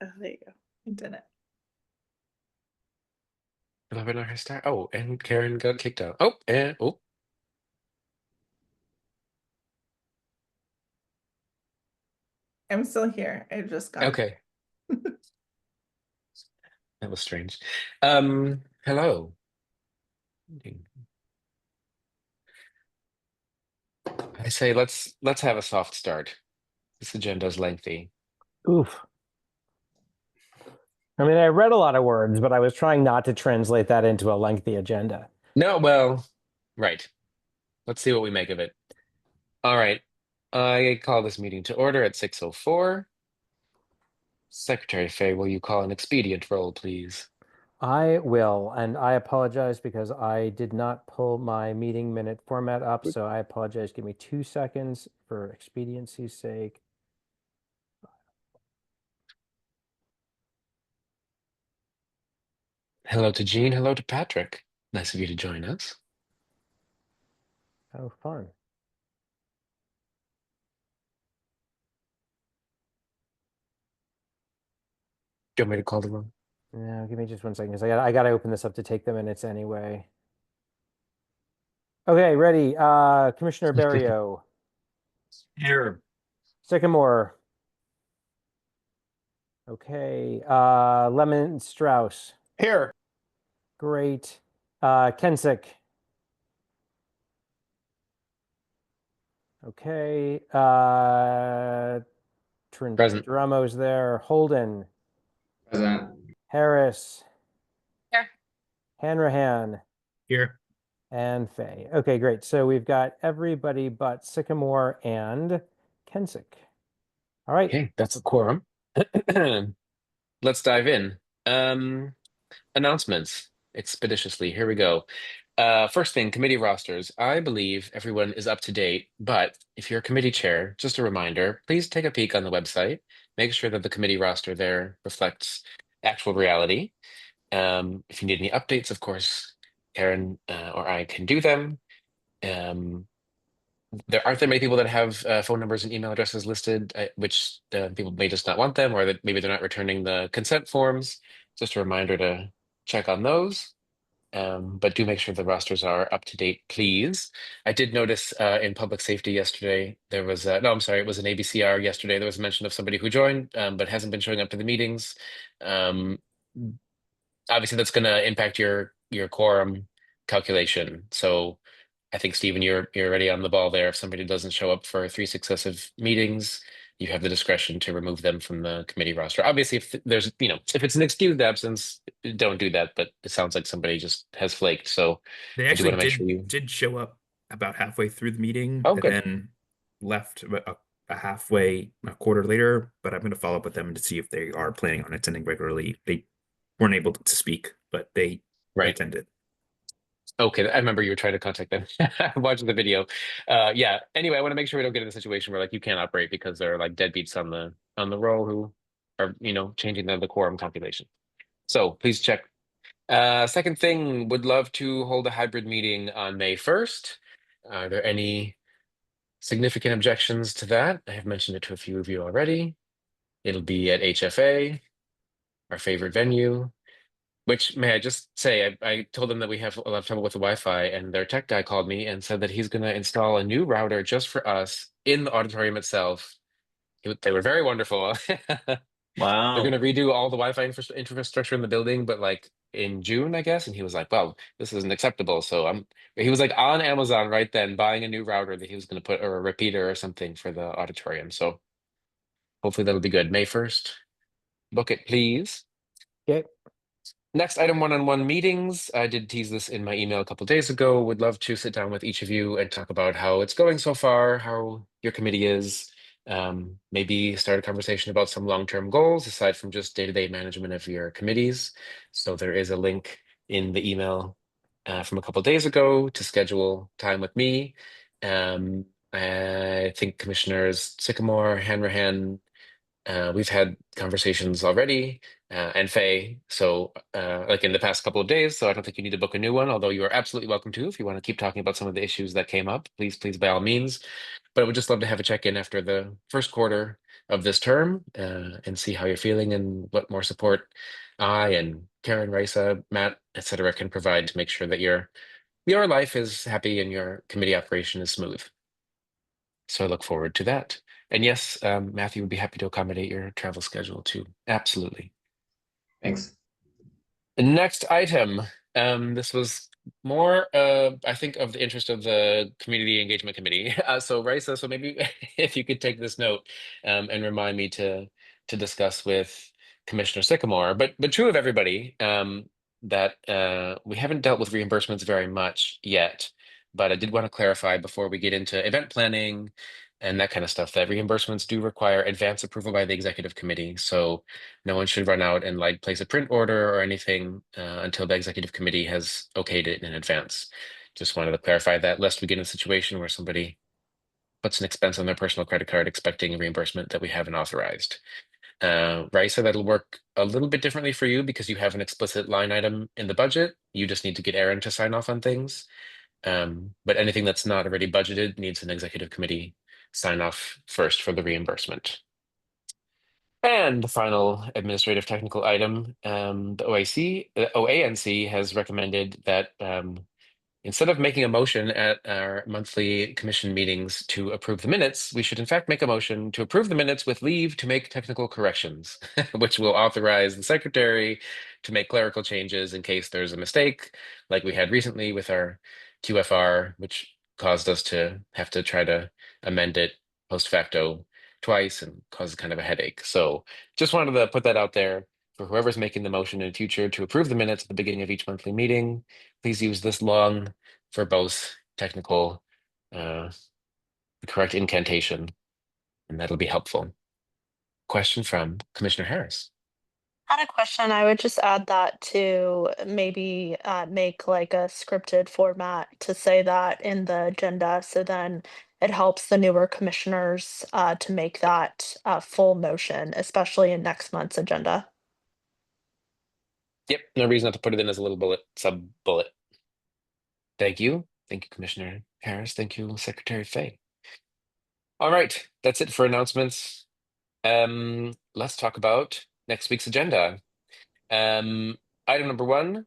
Oh, there you go. I did it. Webinar has started. Oh, and Karen got kicked out. Oh, and oh, I'm still here. I just got. okay. That was strange. Hello. I say let's have a soft start. This agenda is lengthy. Oof. I mean, I read a lot of words, but I was trying not to translate that into a lengthy agenda. No, well, right. Let's see what we make of it. All right. I call this meeting to order at 6:04. Secretary Fay, will you call an expedient roll, please? I will, and I apologize because I did not pull my meeting minute format up, so I apologize. Give me 2 seconds for expediency's sake. Hello to Jean. Hello to Patrick. Nice of you to join us. Oh, fun. Do you want me to call the roll? Yeah, give me just 1 second because I gotta open this up to take the minutes anyway. Okay, ready. Commissioner Barrio, Here. Sycamore. Okay, Lemon Strauss. Here. Great. Kensick. Okay. Present. Ramo's there. Holden. Present. Harris. Here. Hanrahan. Here. And Faye. Okay, great. So we've got everybody but Sycamore and Kensick. All right. Okay, that's a quorum. Let's dive in. Announcements expeditiously. Here we go. First thing, committee rosters. I believe everyone is up to date, but if you're a committee chair, just a reminder, please take a peek on the website. Make sure that the committee roster there reflects actual reality. If you need any updates, of course, Karen or I can do them. There aren't that many people that have phone numbers and email addresses listed, which people may just not want them, or that maybe they're not returning the consent forms. Just a reminder to check on those. But do make sure the rosters are up to date, please. I did notice in public safety yesterday, there was, no, I'm sorry, it was an ABCR yesterday. There was a mention of somebody who joined, but hasn't been showing up to the meetings. Um, Obviously, that's going to impact your quorum calculation. So I think, Stephen, you're already on the ball there. If somebody doesn't show up for 3 successive meetings, you have the discretion to remove them from the committee roster. Obviously, if there's, if it's an excused absence, don't do that. But it sounds like somebody just has flaked. So They I do actually want to make sure did you. did show up about halfway through the meeting Oh, and good. then left a quarter later, but I'm going to follow up with them to see if they are planning on attending regularly. They weren't able to speak, but they Right. attended. Okay, I remember you were trying to contact them. Watching the video. Yeah. Anyway, I want to make sure we don't get in a situation where like you can't operate because there are like deadbeats on the roll who are changing the quorum calculation. So please check. Second thing, would love to hold a hybrid meeting on May 1st. Are there any significant objections to that? I have mentioned it to a few of you already. It'll be at HFA, our favorite venue. Which, may I just say, I told them that we have a lot of trouble with the Wi-Fi, and their tech guy called me and said that he's going to install a new router just for us in the auditorium itself. They were very wonderful. They're going Wow. to redo all the Wi-Fi infrastructure in the building, but like in June, I guess. And he was like, "Well, this isn't acceptable." So he was like on Amazon right then, buying a new router that he was going to put, or a repeater or something for the auditorium. So hopefully that'll be good. May 1st, book it, please. Okay. Next item, one-on-one meetings. I did tease this in my email a couple days ago. Would love to sit down with each of you and talk about how it's going so far, how your committee is. Maybe start a conversation about some long-term goals aside from just day-to-day management of your committees. So there is a link in the email from a couple days ago to schedule time with me. I think Commissioners Sycamore, Hanrahan, we've had conversations already, and Faye, so like in the past couple of days, so I don't think you need to book a new one, although you are absolutely welcome to if you want to keep talking about some of the issues that came up, please, by all means. But I would just love to have a check-in after the first quarter of this term and see how you're feeling and what more support I and Karen, Raisa, Matt, etc. can provide to make sure that your life is happy and your committee operation is smooth. So I look forward to that. And yes, Matthew would be happy to accommodate your travel schedule too. Absolutely. Thanks. The next item, this was more, I think, of the interest of the Community Engagement Committee. So, Raisa, so maybe if you could take this note and remind me to discuss with Commissioner Sycamore, but true of everybody, that we haven't dealt with reimbursements very much yet. But I did want to clarify before we get into event planning and that kind of stuff that reimbursements do require advance approval by the executive committee. So no one should run out and like place a print order or anything until the executive committee has okayed it in advance. Just wanted to clarify that, lest we get in a situation where somebody puts an expense on their personal credit card expecting a reimbursement that we haven't authorized. Raisa, that'll work a little bit differently for you because you have an explicit line item in the budget. You just need to get Aaron to sign off on things. But anything that's not already budgeted needs an executive committee sign off first for the reimbursement. And the final administrative technical item, the OANC has recommended that instead of making a motion at our monthly commission meetings to approve the minutes, we should in fact make a motion to approve the minutes with leave to make technical corrections, which will authorize the secretary to make clerical changes in case there's a mistake, like we had recently with our QFR, which caused us to have to try to amend it post facto twice and caused kind of a headache. So just wanted to put that out there for whoever's making the motion in the future to approve the minutes at the beginning of each monthly meeting. Please use this long for both technical, the correct incantation, and that'll be helpful. Question from Commissioner Harris. I had a question. I would just add that to maybe make like a scripted format to say that in the agenda. So then it helps the newer commissioners to make that full motion, especially in next month's agenda. Yep, no reason not to put it in as a little bullet, sub bullet. Thank you. Thank you, Commissioner Harris. Thank you, Secretary Fay. All right, that's it for announcements. Let's talk about next week's agenda. Item number 1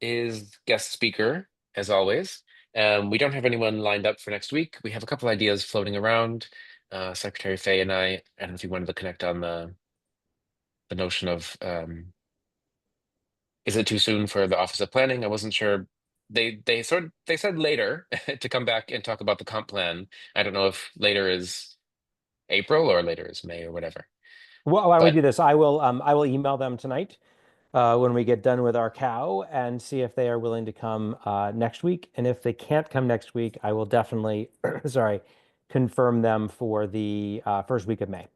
is guest speaker, as always. We don't have anyone lined up for next week. We have a couple ideas floating around. Secretary Fay and I don't know if you wanted to connect on the notion of is it too soon for the Office of Planning? I wasn't sure. They said later to come back and talk about the comp plan. I don't know if later is April or later is May or whatever. Well, why don't we But- do this? I will email them tonight when we get done with our cow and see if they are willing to come next week. And if they can't come next week, I will definitely, sorry, confirm them for the first week of May.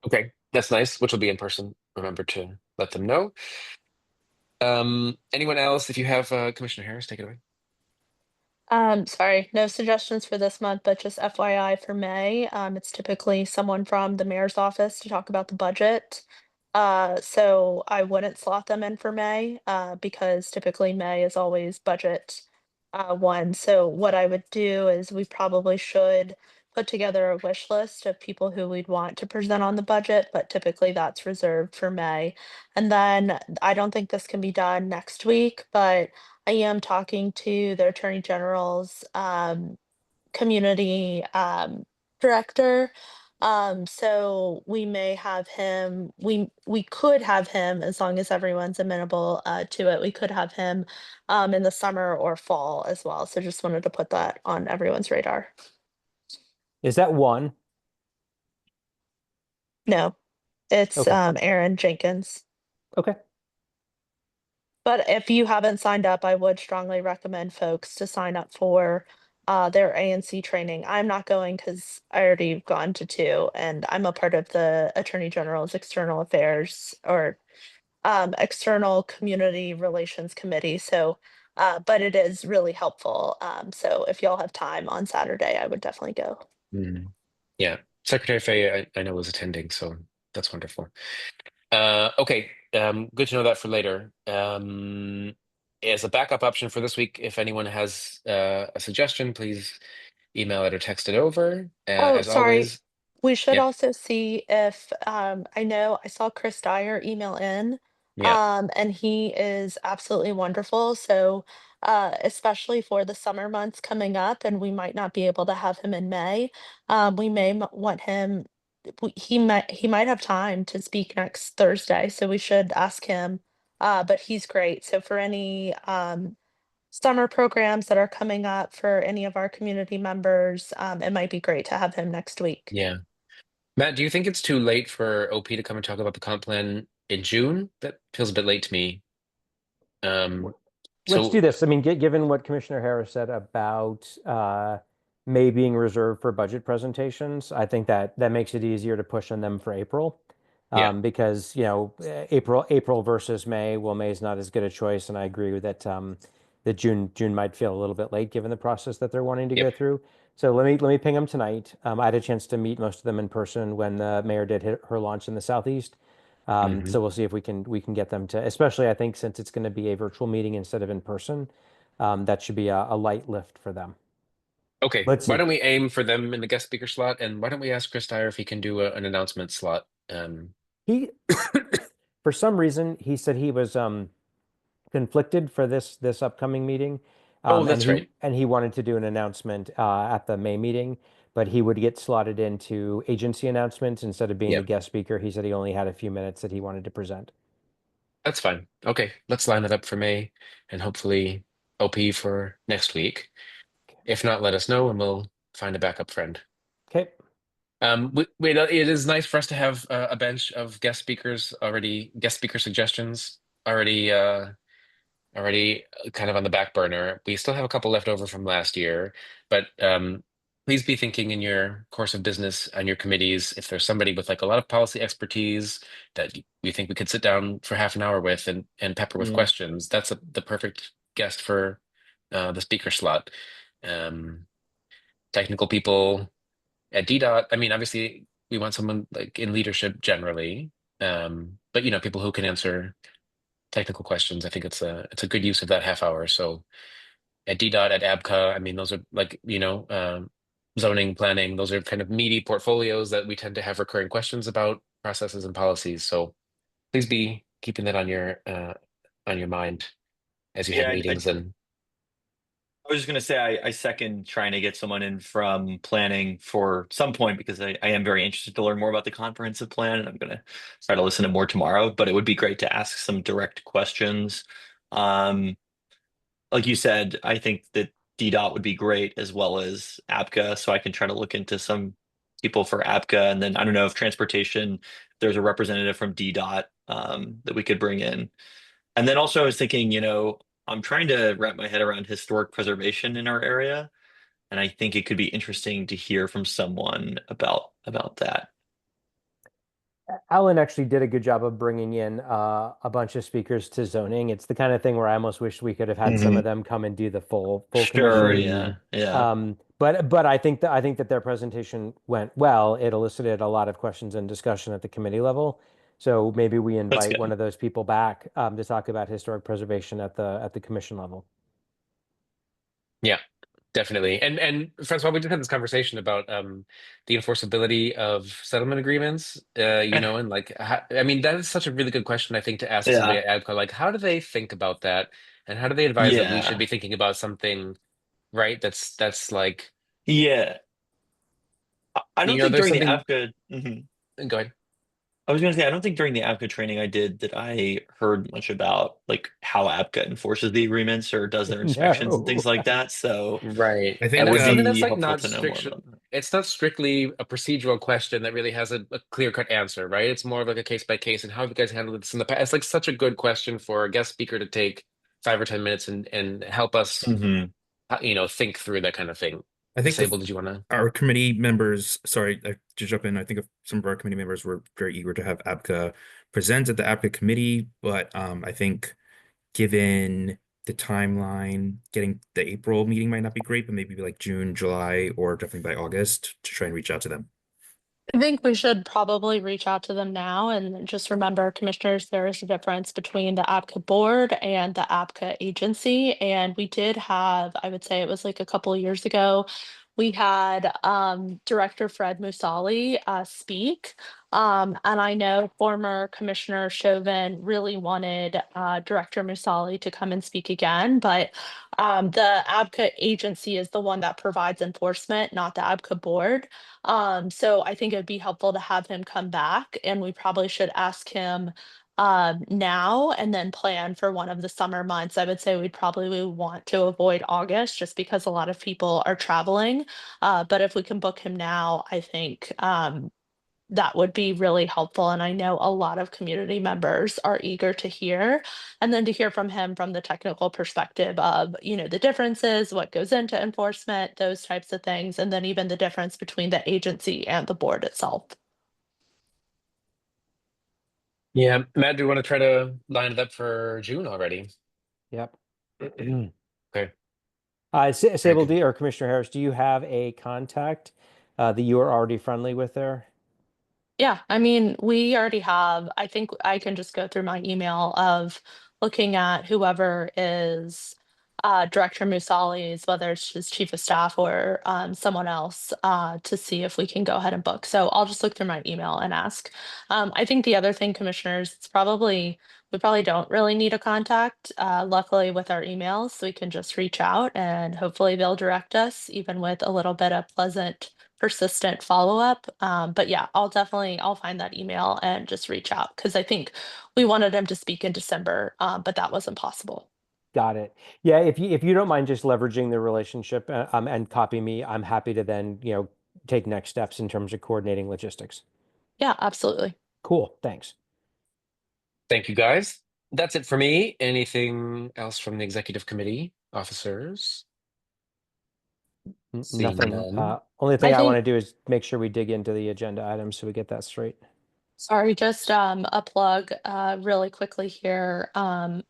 Okay, that's nice, which will be in person. Remember to let them know. Anyone else? If you have Commissioner Harris, take it away. Sorry, no suggestions for this month, but just FYI for May, it's typically someone from the mayor's office to talk about the budget. So I wouldn't slot them in for May, because typically May is always budget one. So what I would do is we probably should put together a wish list of people who we'd want to present on the budget, but typically that's reserved for May. And then I don't think this can be done next week, but I am talking to the Attorney General's community director. So we may have him, we could have him, as long as everyone's amenable to it, we could have him in the summer or fall as well. So just wanted to put that on everyone's radar. Is that one? No, it's Okay. Aaron Jenkins. Okay. But if you haven't signed up, I would strongly recommend folks to sign up for their ANC training. I'm not going because I already gone to 2, and I'm a part of the Attorney General's External Affairs or External Community Relations Committee. So, but it is really helpful. So if y'all have time on Saturday, I would definitely go. Yeah, Secretary Fay, I know was attending, so that's wonderful. Okay, good to know that for later. As a backup option for this week, if anyone has a suggestion, please email it or text it over. Oh, As sorry. always, We should Yeah. also see if, I know I saw Chris Dyer email in, Yeah. and he is absolutely wonderful. So, especially for the summer months coming up, and we might not be able to have him in May, we may want him. He might have time to speak next Thursday, so we should ask him. But he's great. So for any summer programs that are coming up for any of our community members, it might be great to have him next week. Yeah. Matt, do you think it's too late for OP to come and talk about the comp plan in June? That feels a bit late to me. Um, Let's do so this. I mean, given what Commissioner Harris said about May being reserved for budget presentations, I think that makes it easier to push on them for April. yeah. Because, April versus May, well, May is not as good a choice, and I agree with that that June might feel a little bit late given the process that they're wanting to Yep. go through. So let me ping them tonight. I had a chance to meet most of them in person when the mayor did her launch in the Southeast. Mhm. So we'll see if we can get them to, especially I think since it's going to be a virtual meeting instead of in person, that should be a light lift for them. Okay. Let's Why see. don't we aim for them in the guest speaker slot, and why don't we ask Chris Dyer if he can do an announcement slot? He, for some reason, he said he was conflicted for this upcoming meeting, Oh, and that's right. he wanted to do an announcement at the May meeting, but he would get slotted into agency announcements instead of being the Yep. guest speaker. He said he only had a few minutes that he wanted to present. That's fine. Okay, let's line that up for May and hopefully OP for next week. If not, let us know and we'll find a backup friend. Okay. It is nice for us to have a bench of guest speakers already, guest speaker suggestions already kind of on the back burner. We still have a couple left over from last year, but please be thinking in your course of business and your committees if there's somebody with like a lot of policy expertise that you think we could sit down for half an hour with and pepper with questions. That's the perfect guest for the speaker slot. Um, Technical people at DDOT. I mean, obviously, we want someone like in leadership generally, but people who can answer technical questions. I think it's a good use of that half hour. So at DDOT, at ABCA, I mean, those are like, zoning, planning, those are kind of meaty portfolios that we tend to have recurring questions about processes and policies. So please be keeping that on your mind as you have Yeah, meetings. And I was just gonna say I second trying to get someone in from planning for some point because I am very interested to learn more about the comprehensive plan and I'm gonna try to listen to more tomorrow, but it would be great to ask some direct questions. Um, like you said, I think that DDOT would be great as well as APCA, so I can try to look into some people for APCA, and then I don't know if transportation, there's a representative from DDOT that we could bring in. And then also I was thinking, I'm trying to wrap my head around historic preservation in our area, and I think it could be interesting to hear from someone about that. Alan actually did a good job of bringing in a bunch of speakers to zoning. It's the kind of thing where I almost wish we could have had some of them come and do the full Sure, commission. yeah. But I think that their presentation went well. It elicited a lot of questions and discussion at the committee level. So maybe we That's invite one good. of those people back to talk about historic preservation at the commission level. yeah, definitely. And Francois, we just had this conversation about the enforceability of settlement agreements, and like I mean that is such a really good question I think to ask somebody Yeah, at ADCO, like how do they think about that and how do they advise that we should yeah, be thinking about something, right? That's like, yeah. I don't think there's during the something. APCA. Mhm. Go ahead. I was going to say, I don't think during the APCA training I did that I heard much about like how APCA enforces the agreements or does their inspections and things No. like that. So Right. I it think And would that's something that's be like helpful not to know more strict. about that. It's not strictly a procedural question that really has a clear-cut answer, right? It's more of like a case by case and how have you guys handled this in the past? It's like such a good question for a guest speaker to take 5 or 10 minutes and help us, Hmm. think through that kind of thing. I think Sable, did you want to? our committee members, sorry, to jump in, I think some of our committee members were very eager to have ABCA present at the ABCA committee, but I think given the timeline, getting the April meeting might not be great, but maybe like June, July, or definitely by August to try and reach out to them. I think we should probably reach out to them now and just remember, commissioners, there is a difference between the APCA board and the APCA agency. And we did have, I would say it was like a couple of years ago, we had Director Fred Musali speak. And I know former Commissioner Chauvin really wanted Director Musali to come and speak again, but the ABCA agency is the one that provides enforcement, not the ABCA board. So I think it'd be helpful to have him come back, and we probably should ask him now and then plan for one of the summer months. I would say we'd probably want to avoid August just because a lot of people are traveling. But if we can book him now, I think that would be really helpful. And I know a lot of community members are eager to hear, and then to hear from him from the technical perspective of, the differences, what goes into enforcement, those types of things, and then even the difference between the agency and the board itself. Yeah, Matt, do you want to try to line it up for June already? Yep. Okay. Sable good. D or Commissioner Harris, do you have a contact that you are already friendly with there? Yeah, I mean, we already have, I think I can just go through my email of looking at whoever is Director Musali's, whether it's his chief of staff or someone else, to see if we can go ahead and book. So I'll just look through my email and ask. I think the other thing, commissioners, we probably don't really need a contact. Luckily with our emails, we can just reach out and hopefully they'll direct us, even with a little bit of pleasant persistent follow-up. But yeah, I'll find that email and just reach out, because I think we wanted him to speak in December, but that wasn't possible. Got it. Yeah, if you don't mind just leveraging the relationship and copy me, I'm happy to then, take next steps in terms of coordinating logistics. Yeah, absolutely. Cool. Thanks. Thank you, guys. That's it for me. Anything else from the executive committee officers? Seeing Nothing. none. Only thing I I want think to do is make sure we dig into the agenda items so we get that straight. Sorry, just a plug really quickly here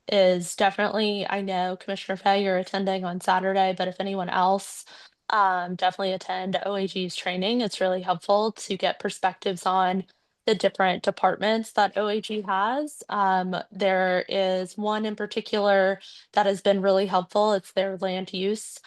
is definitely, I know Commissioner Fay, you're attending on Saturday, but if anyone else definitely attend OAG's training. It's really helpful to get perspectives on the different departments that OAG has. There is one in particular that has been really helpful. It's their land use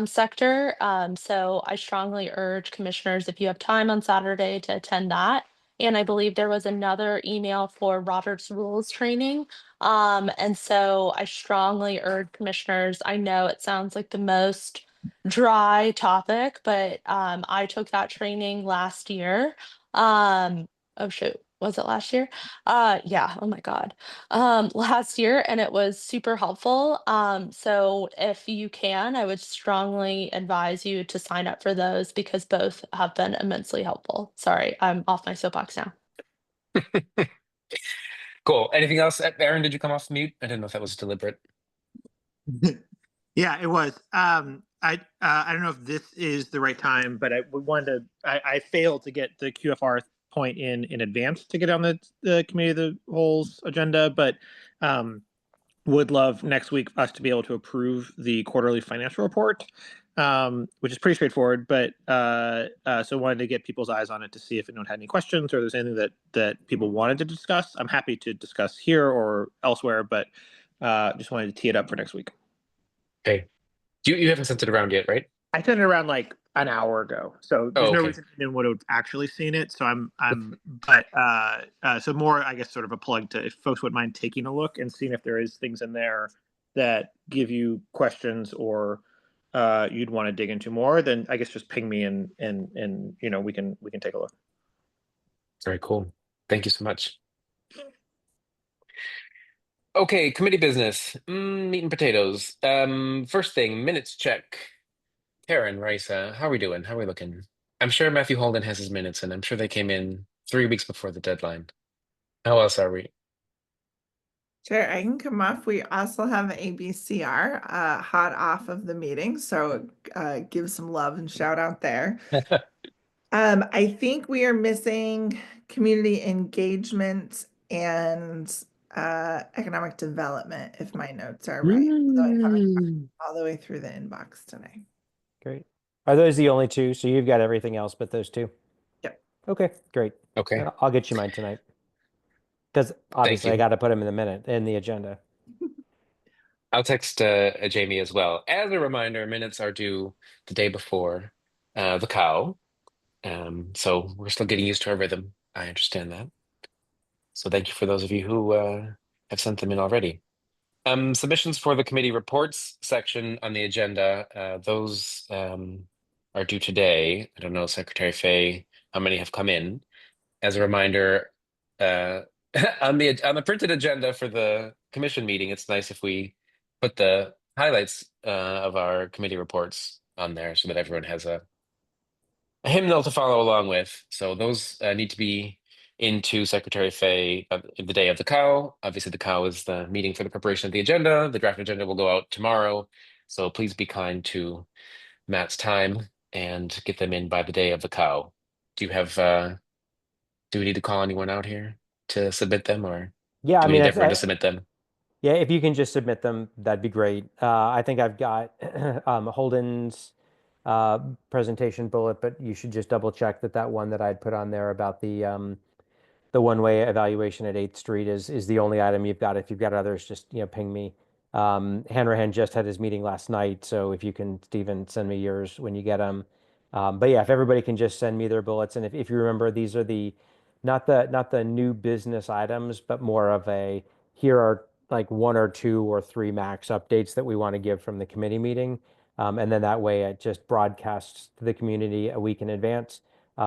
sector. So I strongly urge commissioners, if you have time on Saturday, to attend that. And I believe there was another email for Robert's Rules training. And so I strongly urge commissioners, I know it sounds like the most dry topic, but I took that training last year. Oh shoot, was it last year? Yeah, oh my God. Last year, and it was super helpful. So if you can, I would strongly advise you to sign up for those because both have been immensely helpful. Sorry, I'm off my soapbox now. Cool. Anything else? Aaron, did you come off mute? I didn't know if that was deliberate. Yeah, it was. I don't know if this is the right time, but I failed to get the QFR point in advance to get on the committee of the hole's agenda, but would love next week us to be able to approve the quarterly financial report, which is pretty straightforward. But so wanted to get people's eyes on it to see if anyone had any questions or there's anything that people wanted to discuss. I'm happy to discuss here or elsewhere, but just wanted to tee it up for next week. Okay. You haven't sent it around yet, right? I sent it around like an hour ago, so there's no okay. reason anyone would have actually seen it. So but so more, I guess, sort of a plug to if folks wouldn't mind taking a look and seeing if there is things in there that give you questions or you'd want to dig into more. Then I guess just ping me and we can take a look. Very cool. Thank you so much. Okay, committee business. Meat and potatoes. First thing, minutes check. Karen, Raisa, how are we doing? How are we looking? I'm sure Matthew Holden has his minutes, and I'm sure they came in 3 weeks before the deadline. How else are we? Sure, I can come off. We also have ABCR hot off of the meeting, so give some love and shout out there. I think we are missing community engagement and economic development, if my notes are right. Although I haven't gotten all the way through the inbox today. Great. Are those the only two? So you've got everything else but those two? Yep. Okay, great. Okay. I'll get you mine tonight. Because obviously I you. got to put them in the agenda. I'll text Jamie as well. As a reminder, minutes are due the day before. the cow. So we're still getting used to our rhythm. I understand that. So thank you for those of you who have sent them in already. Submissions for the committee reports section on the agenda. Those are due today. I don't know, Secretary Fay, how many have come in? As a reminder, uh, on the printed agenda for the commission meeting, it's nice if we put the highlights of our committee reports on there so that everyone has a hymnal to follow along with. So those need to be into Secretary Fay the day of the cow. Obviously, the cow is the meeting for the preparation of the agenda. The draft agenda will go out tomorrow. So please be kind to Matt's time and get them in by the day of the cow. Do you have do we need to call anyone out here to submit them, or Yeah, I do we mean, need everyone to submit them? yeah, if you can just submit them, that'd be great. I think I've got Holden's uh, presentation bullet, but you should just double check that that one that I'd put on there about the one-way evaluation at 8th Street is the only item you've got. If you've got others, just ping me. Hanrahan just had his meeting last night, so if you can, Stephen, send me yours when you get them. But yeah, if everybody can just send me their bullets, and if you remember, these are the not the new business items, but more of a here are like 1 or 2 or 3 max updates that we want to give from the committee meeting. And then that way it just broadcasts to the community a week in advance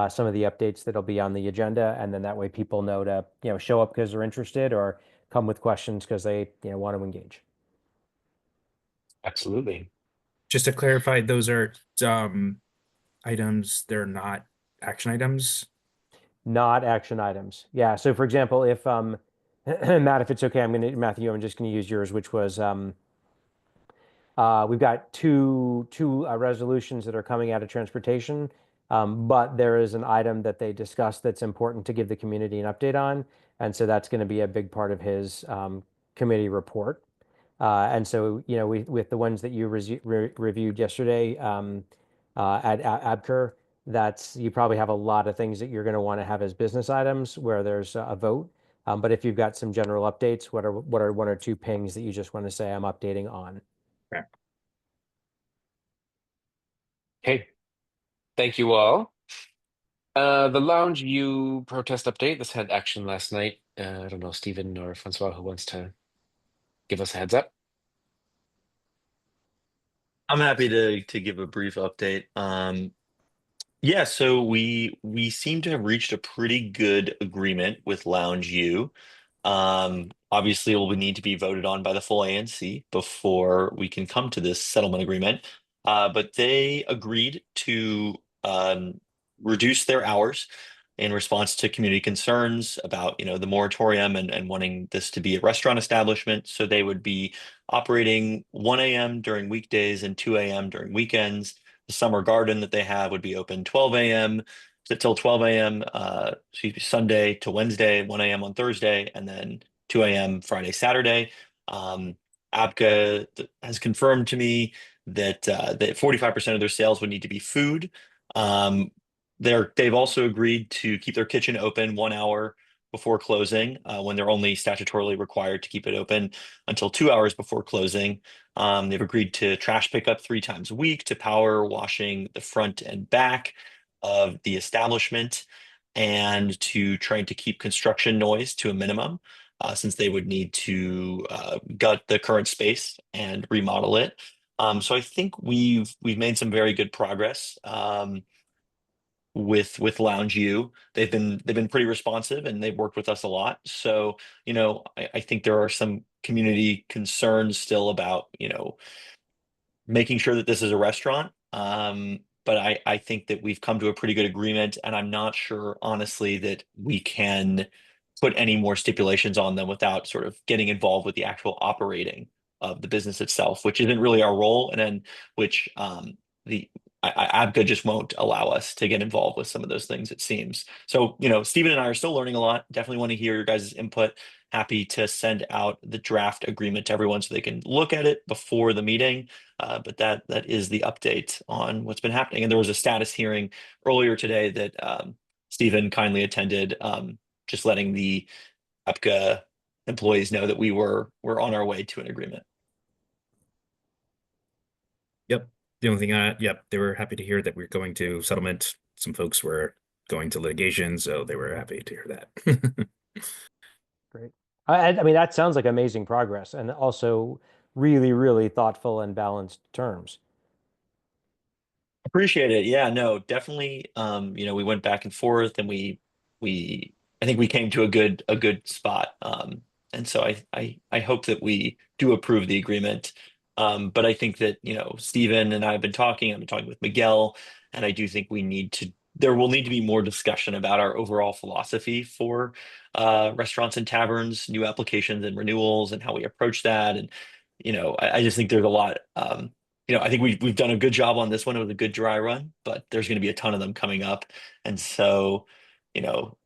some of the updates that'll be on the agenda, and then that way people know to show up because they're interested or come with questions because they want to engage. Absolutely. Just to clarify, those are items, they're not action items. Not action items. Yeah. So for example, if Matt, if it's okay, Matthew, I'm just gonna use yours, which was we've got two resolutions that are coming out of transportation, but there is an item that they discussed that's important to give the community an update on, and so that's going to be a big part of his committee report. And so, with the ones that you reviewed yesterday at ABCR, you probably have a lot of things that you're going to want to have as business items where there's a vote. But if you've got some general updates, what are 1 or 2 pings that you just want to say I'm updating on? Okay. Thank you all. The Lounge U protest update. This had action last night. I don't know, Stephen or Francois, who wants to give us a heads up? I'm happy to give a brief update. Yeah, so we seem to have reached a pretty good agreement with Lounge U. Obviously, it will need to be voted on by the full ANC before we can come to this settlement agreement. But they agreed to reduce their hours in response to community concerns about, the moratorium and wanting this to be a restaurant establishment. So they would be operating 1 a.m. during weekdays and 2 a.m. during weekends. The summer garden that they have would be open 12 a.m. till 12 a.m. Sunday to Wednesday, 1 a.m. on Thursday, and then 2 a.m. Friday, Saturday. Um, ABCA has confirmed to me that 45% of their sales would need to be food. Um, they've also agreed to keep their kitchen open 1 hour before closing, when they're only statutorily required to keep it open until 2 hours before closing. They've agreed to trash pickup 3 times a week, to power washing the front and back of the establishment, and to trying to keep construction noise to a minimum, since they would need to gut the current space and remodel it. So I think we've made some very good progress. With Lounge U. They've been pretty responsive, and they've worked with us a lot. So, I think there are some community concerns still about, making sure that this is a restaurant. But I think that we've come to a pretty good agreement, and I'm not sure, honestly, that we can put any more stipulations on them without sort of getting involved with the actual operating of the business itself, which isn't really our role, and then which the ABCA just won't allow us to get involved with some of those things, it seems. So, Stephen and I are still learning a lot. Definitely want to hear your guys' input. Happy to send out the draft agreement to everyone so they can look at it before the meeting. But that is the update on what's been happening. And there was a status hearing earlier today that Stephen kindly attended, just letting the APCA employees know that we're on our way to an agreement. Yep. the only thing, yep, they were happy to hear that we're going to settlement. Some folks were going to litigation, so they were happy to hear that. Great. I mean, that sounds like amazing progress and also really, really thoughtful and balanced terms. Appreciate it. Yeah, no, definitely. We went back and forth and we I think we came to a good spot. And so I hope that we do approve the agreement. But I think that, Stephen and I have been talking, I've been talking with Miguel, and I do think there will need to be more discussion about our overall philosophy for restaurants and taverns, new applications and renewals and how we approach that. And, I just think there's a lot. I think we've done a good job on this one. It was a good dry run, but there's going to be a ton of them coming up, and so you know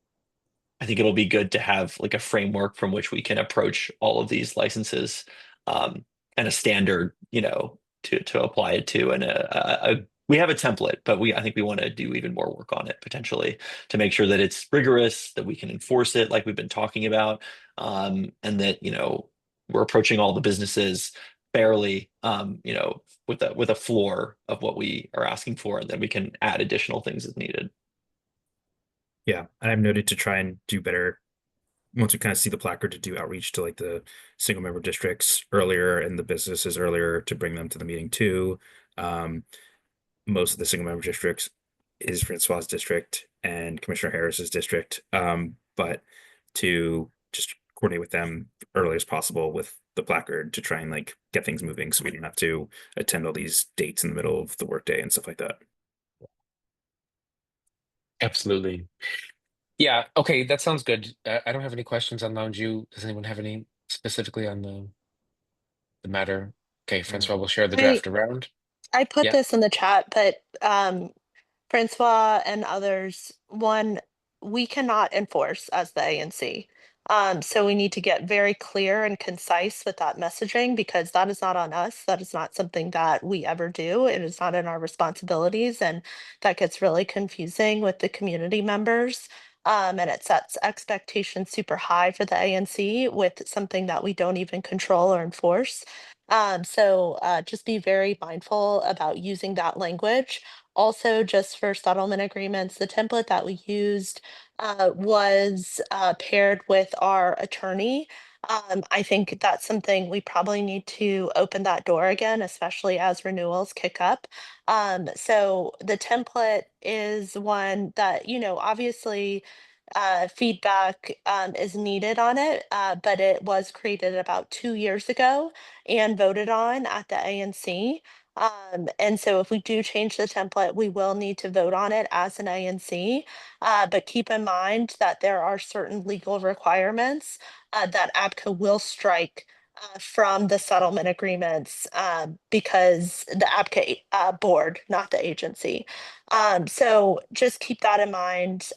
I think it'll be good to have like a framework from which we can approach all of these licenses, um, and a standard, to apply it to. And we have a template, but I think we want to do even more work on it potentially to make sure that it's rigorous, that we can enforce it like we've been talking about, and that we're approaching all the businesses fairly, with a floor of what we are asking for, and then we can add additional things as needed. Yeah, and I've noted to try and do better once we kind of see the placard to do outreach to like the single member districts earlier and the businesses earlier to bring them to the meeting too. Um, most of the single member districts is Francois' district and Commissioner Harris's district. But to just coordinate with them early as possible with the placard to try and like get things moving so we don't have to attend all these dates in the middle of the workday and stuff like that. Absolutely. Yeah. Okay. That sounds good. I don't have any questions on Lounge U. Does anyone have any specifically on the matter? Okay, Francois will share the I draft around. I put Yeah. this in the chat, but Francois and others, one, we cannot enforce as the ANC. So we need to get very clear and concise with that messaging because that is not on us. That is not something that we ever do. It is not in our responsibilities. And that gets really confusing with the community members. And it sets expectations super high for the ANC with something that we don't even control or enforce. So just be very mindful about using that language. Also, just for settlement agreements, the template that we used was paired with our attorney. I think that's something we probably need to open that door again, especially as renewals kick up. So the template is one that, obviously feedback is needed on it, but it was created about 2 years ago and voted on at the ANC. And so if we do change the template, we will need to vote on it as an ANC. But keep in mind that there are certain legal requirements that ABCA will strike from the settlement agreements because the ABCA board, not the agency. So just keep that in mind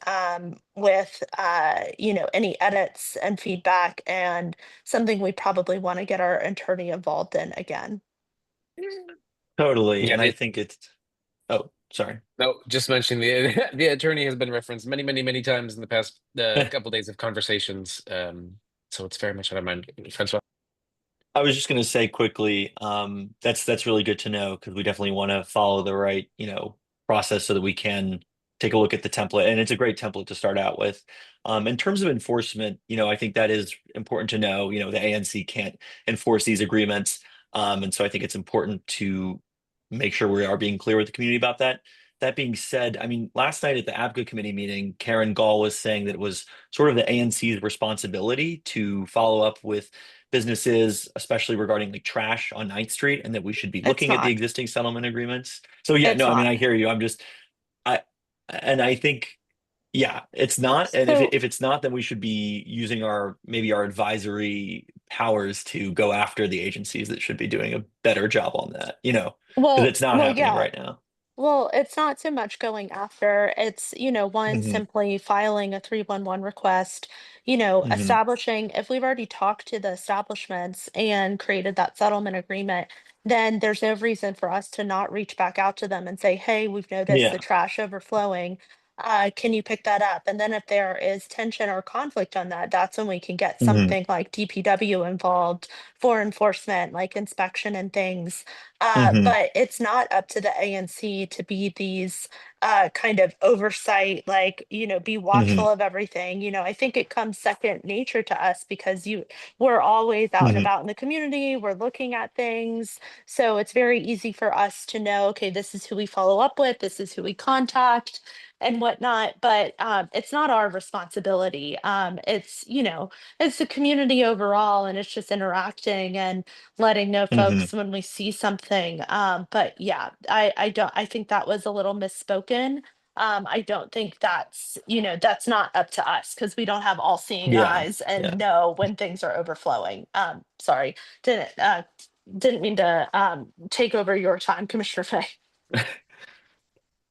with any edits and feedback and something we probably want to get our attorney involved in again. Totally, Yeah. and I think it's. Oh, sorry. No, just mentioning the the attorney has been referenced many, many, many times in the past couple days of conversations. So it's very much on our mind. Francois. I was just going to say quickly, that's really good to know because we definitely want to follow the right, process so that we can take a look at the template, and it's a great template to start out with. In terms of enforcement, I think that is important to know. The ANC can't enforce these agreements, and so I think it's important to make sure we are being clear with the community about that. That being said, I mean, last night at the ABCA committee meeting, Karen Gall was saying that it was sort of the ANC's responsibility to follow up with businesses, especially regarding like trash on Ninth Street, and that we should be It's looking at the not. existing settlement agreements. So yeah, It's no, I mean, not. I hear you. I, and I think, yeah, it's not. And So, if it's not, then we should be using maybe our advisory powers to go after the agencies that should be doing a better job on that, because it's not happening yeah. right now. Well, it's not so much going after, it's, one, Hmm. simply filing a 311 request, Hmm. establishing, if we've already talked to the establishments and created that settlement agreement, then there's no reason for us to not reach back out to them and say, hey, we've noticed the Yeah. trash overflowing. Can you pick that up? And then if there is tension or conflict on that, that's when we can get Mhm. something like DPW involved for enforcement, like inspection and things. Mhm. But it's not up to the ANC to be these kind of oversight, like, be watchful Mhm. of everything. I think it comes second nature to us because we're always out and Mhm. about in the community, we're looking at things. So it's very easy for us to know, okay, this is who we follow up with, this is who we contact and whatnot, but it's not our responsibility. It's the community overall, and it's just interacting and letting know Mhm. folks when we see something. But yeah, I don't. I think that was a little misspoken. I don't think that's not up to us because we don't have all seeing Yeah. eyes Yeah. and know when things are overflowing. Sorry, didn't mean to take over your time, Commissioner Fay.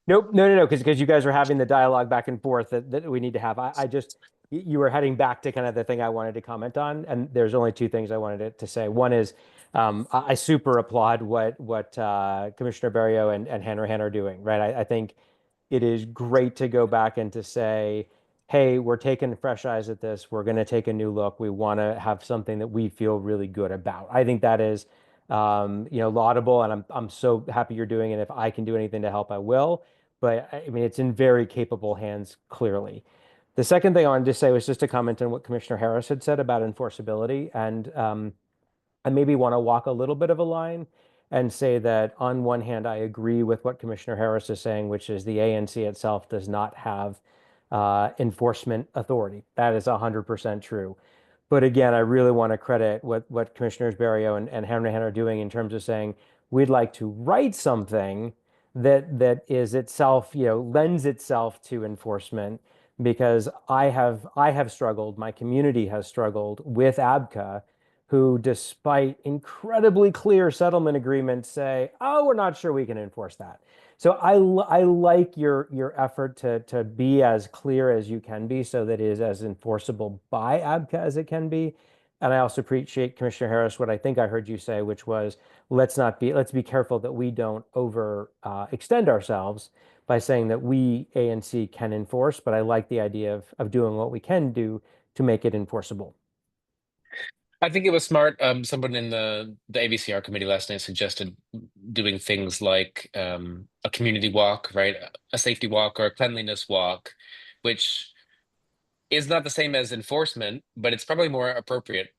Nope, no, because you guys are having the dialogue back and forth that we need to have. I just you were heading back to kind of the thing I wanted to comment on, and there's only two things I wanted to say. One is I super applaud what Commissioner Barrio and Hanrahan are doing, right? I think it is great to go back and to say, hey, we're taking fresh eyes at this. We're going to take a new look. We want to have something that we feel really good about. I think that is, laudable, and I'm so happy you're doing it. If I can do anything to help, I will. But I mean, it's in very capable hands, clearly. The second thing I wanted to say was just a comment on what Commissioner Harris had said about enforceability, and I maybe want to walk a little bit of a line and say that on one hand, I agree with what Commissioner Harris is saying, which is the ANC itself does not have enforcement authority. That is 100% true. But again, I really want to credit what Commissioners Barrio and Hanrahan are doing in terms of saying we'd like to write something that is itself, lends itself to enforcement because I have struggled, my community has struggled with ABCA, who, despite incredibly clear settlement agreements, say, "Oh, we're not sure we can enforce that." So I like your effort to be as clear as you can be, so that it is as enforceable by ABCA as it can be. And I also appreciate, Commissioner Harris, what I think I heard you say, which was let's be careful that we don't over extend ourselves by saying that we ANC can enforce. But I like the idea of doing what we can do to make it enforceable. I think it was smart. Someone in the ABCR committee last night suggested doing things like a community walk, right? A safety walk or a cleanliness walk, which is not the same as enforcement, but it's probably more appropriate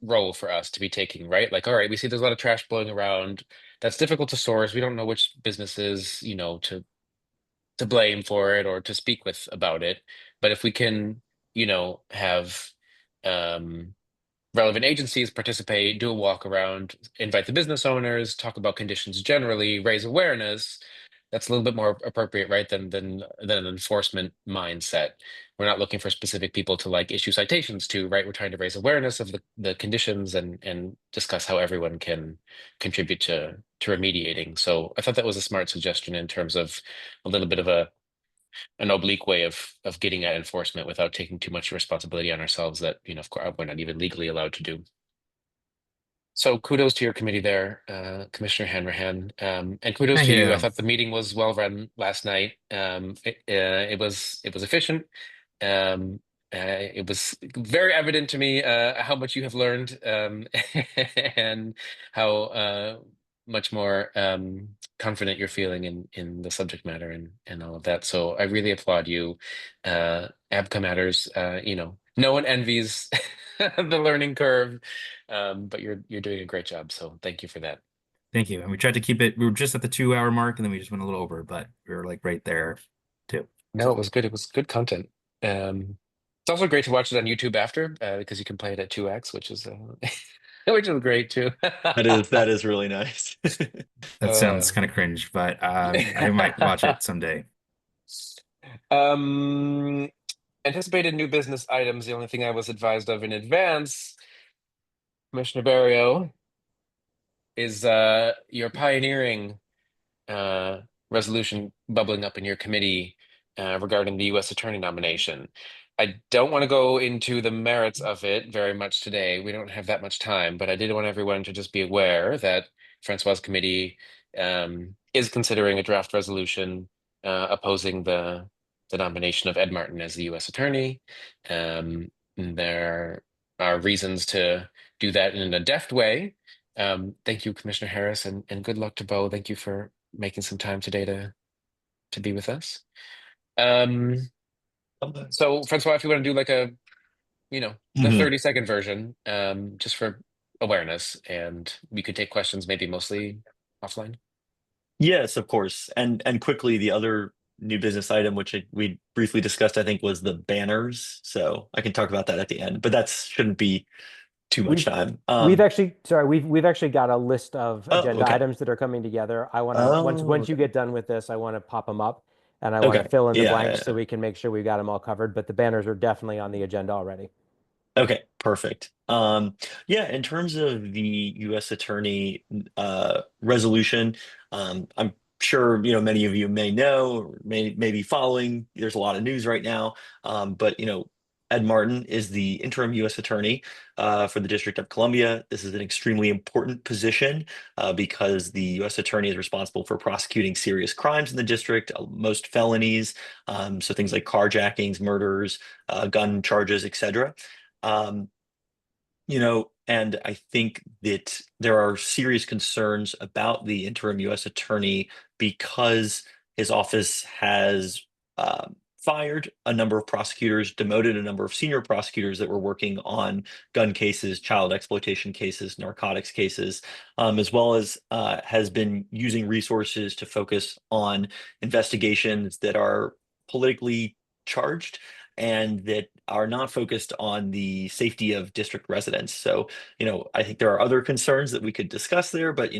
role for us to be taking, right? Like, all right, we see there's a lot of trash blowing around. That's difficult to source. We don't know which businesses, to blame for it or to speak with about it. But if we can, have um relevant agencies participate, do a walk around, invite the business owners, talk about conditions generally, raise awareness. That's a little bit more appropriate, right, than an enforcement mindset. We're not looking for specific people to like issue citations to, right? We're trying to raise awareness of the conditions and discuss how everyone can contribute to remediating. So I thought that was a smart suggestion in terms of a little bit of an oblique way of getting at enforcement without taking too much responsibility on ourselves that, of course, we're not even legally allowed to do. So kudos to your committee there, Commissioner Hanrahan, and kudos Thank to you. I you. thought the meeting was well run last night. It was efficient. Um, it was very evident to me how much you have learned, and how much more confident you're feeling in the subject matter and all of that. So I really applaud you. ABCA matters. No one envies the learning curve, but you're doing a great job. So thank you for that. Thank you. And we tried to keep it, we were just at the 2 hour mark and then we just went a little over, but we were like right there too. No, it was good. It was good content. It's also great to watch it on YouTube after, because you can play it at 2x, which is which is great too. That is really nice. That Uh, sounds kind of cringe, but I might watch it someday. um, Anticipated new business items. The only thing I was advised of in advance, Commissioner Barrio, is your pioneering resolution bubbling up in your committee regarding the U.S. Attorney nomination. I don't want to go into the merits of it very much today. We don't have that much time, but I did want everyone to just be aware that Francois' committee is considering a draft resolution opposing the the nomination of Ed Martin as the U.S. Attorney. There are reasons to do that in a deft way. Thank you, Commissioner Harris, and good luck to Bo. Thank you for making some time today to be with us. So Francois, if you want to do like a, the Mhm. 30-second version, just for awareness, and we could take questions maybe mostly offline. Yes, of course. And quickly, the other new business item, which we briefly discussed, I think, was the banners. So I can talk about that at the end, but that shouldn't be too much time. We've actually got a list of Oh, agenda okay. items that are coming together. I want to once Oh, you okay. get done with this, I want to pop them up, and I want to Okay. fill in the Yeah, blanks yeah, so we can make sure we've got them all covered. But the banners are definitely on the agenda already. okay, perfect. Yeah, in terms of the U.S. Attorney resolution, I'm sure many of you may know or may be following. There's a lot of news right now, but Ed Martin is the interim U.S. Attorney for the District of Columbia. This is an extremely important position because the U.S. Attorney is responsible for prosecuting serious crimes in the district, most felonies, so things like carjackings, murders, gun charges, etc. Um, and I think that there are serious concerns about the interim U.S. attorney because his office has fired a number of prosecutors, demoted a number of senior prosecutors that were working on gun cases, child exploitation cases, narcotics cases, as well as has been using resources to focus on investigations that are politically charged and that are not focused on the safety of district residents. So, I think there are other concerns that we could discuss there, but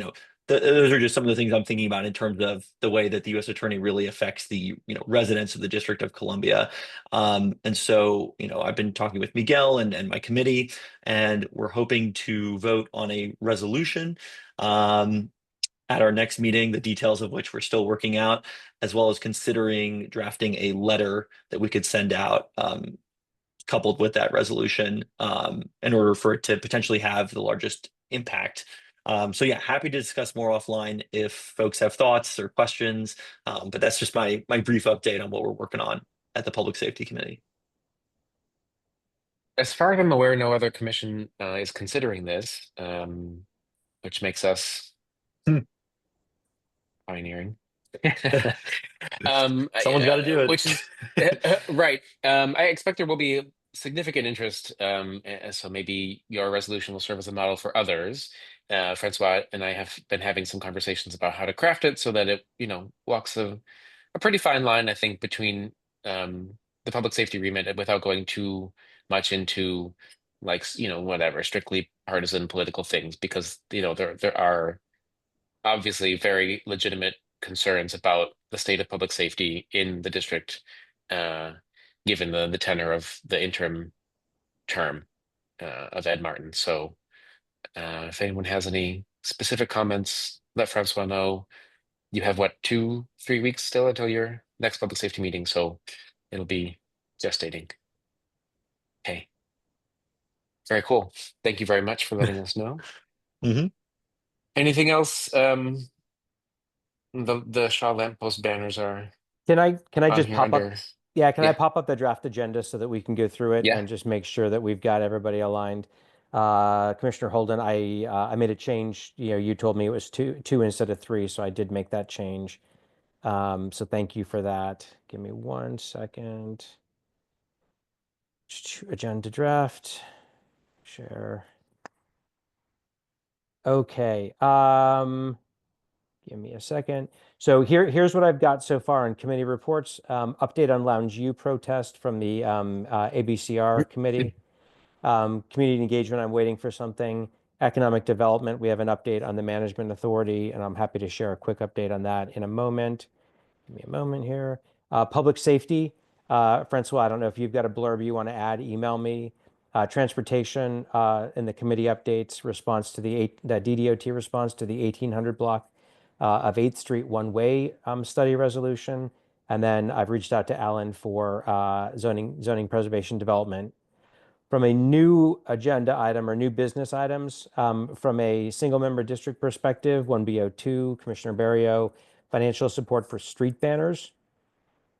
those are just some of the things I'm thinking about in terms of the way that the U.S. Attorney really affects the residents of the District of Columbia. And so, I've been talking with Miguel and my committee, and we're hoping to vote on a resolution. At our next meeting, the details of which we're still working out, as well as considering drafting a letter that we could send out coupled with that resolution in order for it to potentially have the largest impact. So yeah, happy to discuss more offline if folks have thoughts or questions. But that's just my brief update on what we're working on at the Public Safety Committee. As far as I'm aware, no other commission is considering this, which makes us Hmm. pioneering. Someone's got to do it. Which is right. I expect there will be significant interest, so maybe your resolution will serve as a model for others. Francois and I have been having some conversations about how to craft it so that it, walks a pretty fine line, I think, between the public safety remit without going too much into like, whatever, strictly partisan political things, because, there are obviously very legitimate concerns about the state of public safety in the district, uh, given the tenor of the interim term of Ed Martin. So if anyone has any specific comments, let Francois know. You have what, 2-3 weeks still until your next public safety meeting, so it'll be gestating. Okay. Very cool. Thank you very much for letting us know. Mm-hmm. Anything else? The Shaw lamppost banners are Can I on just here pop up? under. Yeah, can I Yeah. pop up the draft agenda so that we can go through it Yeah. and just make sure that we've got everybody aligned? Commissioner Holden, I made a change. You told me it was two instead of three, so I did make that change. So thank you for that. Give me 1 second. Agenda draft. Share. Okay. Give me a second. So here's what I've got so far in committee reports. Update on Lounge U protest from the ABCR committee. Community engagement, I'm waiting for something. Economic development, we have an update on the management authority, and I'm happy to share a quick update on that in a moment. Give me a moment here. Public safety, Francois, I don't know if you've got a blurb you want to add, email me. Transportation in the committee updates, response to the DDOT response to the 1800 block of 8th Street one-way study resolution. And then I've reached out to Alan for zoning preservation development. From a new agenda item or new business items, from a single member district perspective, 1B02, Commissioner Barrio, financial support for street banners.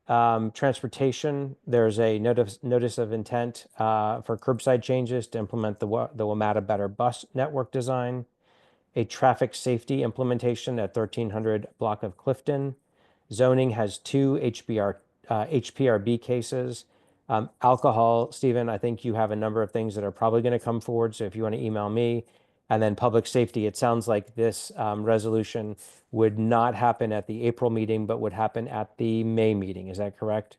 Transportation, there's a notice of intent for curbside changes to implement the WMATA Better Bus Network design, a traffic safety implementation at 1300 block of Clifton. Zoning has two HPRB cases. Alcohol, Stephen, I think you have a number of things that are probably going to come forward. So if you want to email me, and then public safety, it sounds like this resolution would not happen at the April meeting, but would happen at the May meeting. Is that correct?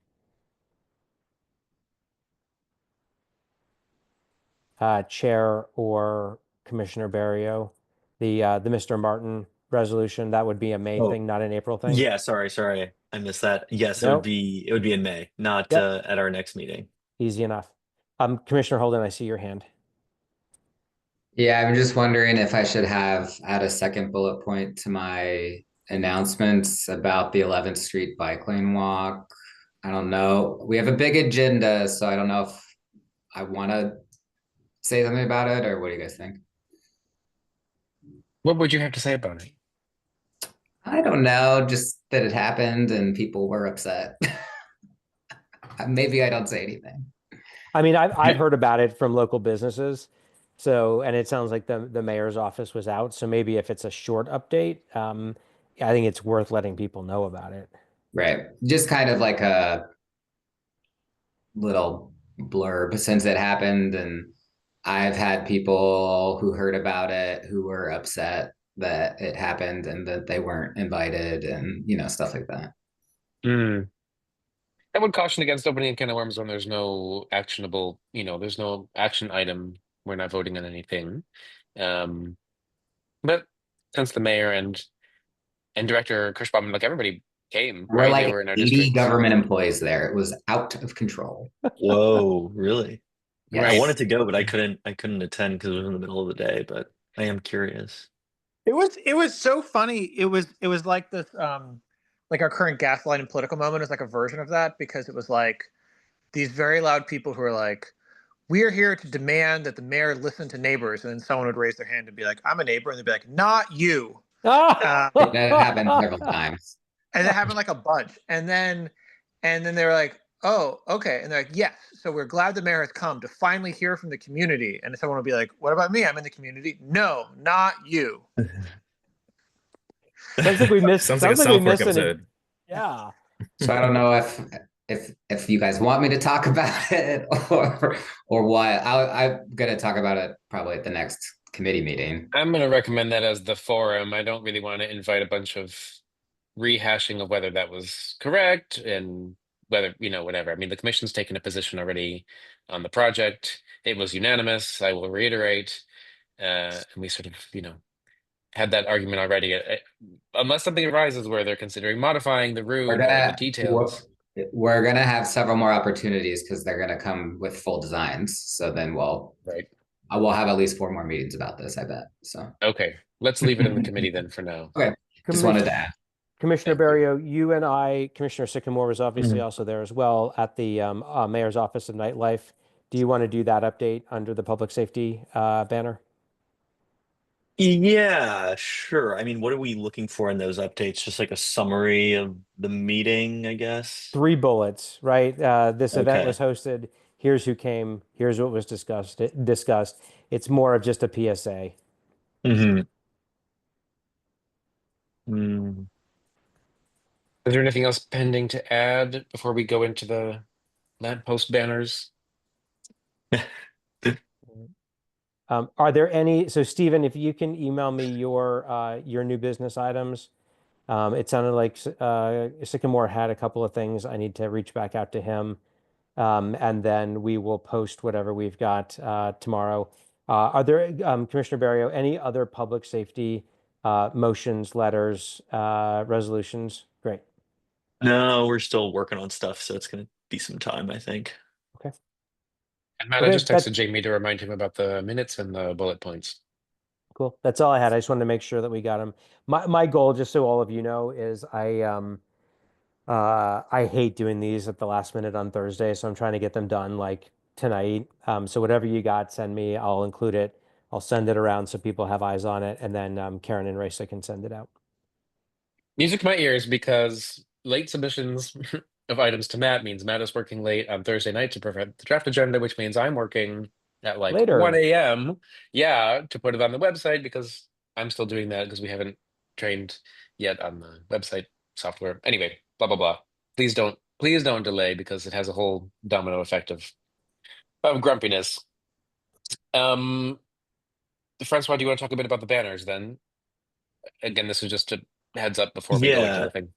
Chair or Commissioner Barrio, the Mr. Martin resolution, that would be a May Oh, thing, not an April thing? yeah, sorry. I missed that. Yes, Nope. it would be in May, not Yep. at our next meeting. Easy enough. Commissioner Holden, I see your hand. Yeah, I'm just wondering if I should add a second bullet point to my announcements about the 11th Street bike lane walk. I don't know. We have a big agenda, so I don't know if I want to say something about it, or what do you guys think? What would you have to say about it? I don't know, just that it happened and people were upset. Maybe I don't say anything. I mean, I've heard about it from local businesses. So, and it sounds like the mayor's office was out. So maybe if it's a short update, I think it's worth letting people know about it. Right. Just kind of like a little blurb since it happened, and I've had people who heard about it who were upset that it happened and that they weren't invited, and stuff like that. Mm. I would caution against opening a can of worms when there's no actionable, there's no action item. We're not voting on anything. But since the mayor and Director Kirschbaum, like everybody came, We're right? like They were in our 80 district. government employees there. It was out of control. Whoa, really? Yes. I wanted to go, but I couldn't attend because it was in the middle of the day, but I am curious. It was so funny. It was like this like our current gaslighting political moment is like a version of that, because it was like these very loud people who are like, we are here to demand that the mayor listen to neighbors, and then someone would raise their hand and be like, I'm a neighbor, and they'd be like, not you. That happened several times. And it happened like a bunch. And then they were like, oh, okay. And they're like, yes. So we're glad the mayor has come to finally hear from the community. And someone will be like, what about me? I'm in the community. No, not you. Sounds like we missed. Sounds like a South Park episode. Yeah. So I don't know if you guys want me to talk about it or what. I'm gonna talk about it probably at the next committee meeting. I'm going to recommend that as the forum. I don't really want to invite a bunch of rehashing of whether that was correct and whether, whatever. I mean, the commission's taken a position already on the project. It was unanimous. I will reiterate. And we sort of, had that argument already. Unless something arises where they're considering modifying the route or the details. We're gonna have several more opportunities because they're gonna come with full designs. So then we'll have at least 4 more meetings about this, I bet. So okay, let's leave it in the committee then for now. Okay, just wanted to add. Commissioner Barrio, you and I, Commissioner Sycamore was obviously also there as well at the Mayor's Office of Nightlife. Do you want to do that update under the public safety banner? Yeah, sure. I mean, what are we looking for in those updates? Just like a summary of the meeting, I guess. 3 bullets, right? This event Okay. was hosted. Here's who came. Here's what was discussed. It's more of just a PSA. Mm-hmm. Is there anything else pending to add before we go into the lamppost banners? Are there any? So Stephen, if you can email me your new business items. It sounded like Sycamore had a couple of things. I need to reach back out to him. And then we will post whatever we've got tomorrow. Are there, Commissioner Barrio, any other public safety motions, letters, resolutions? Great. No, we're still working on stuff, so it's going to be some time, I think. Okay. And Matt, I just texted Jamie to remind him about the minutes and the bullet points. Cool. That's all I had. I just wanted to make sure that we got them. My goal, just so all of you know, is I hate doing these at the last minute on Thursday, so I'm trying to get them done like tonight. So whatever you got, send me. I'll include it. I'll send it around so people have eyes on it, and then Karen and Raisa can send it out. Music to my ears because late submissions of items to Matt means Matt is working late on Thursday night to prevent the draft agenda, which means I'm working at like Later. 1 a.m. Yeah, to put it on the website because I'm still doing that because we haven't trained yet on the website software. Anyway, blah blah blah. Please don't delay because it has a whole domino effect of grumpiness. Francois, do you want to talk a bit about the banners then? Again, this is just a heads up before we go into Yeah. the thing.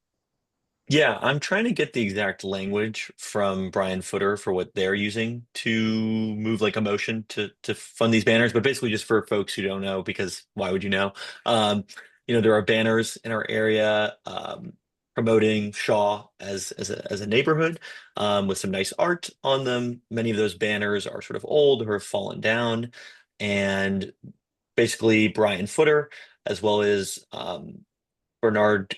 Yeah, I'm trying to get the exact language from Brian Footer for what they're using to move like a motion to fund these banners, but basically just for folks who don't know, because why would you know? Um, there are banners in our area promoting Shaw as a neighborhood with some nice art on them. Many of those banners are sort of old or have fallen down, and basically Brian Footer as well as Bernard.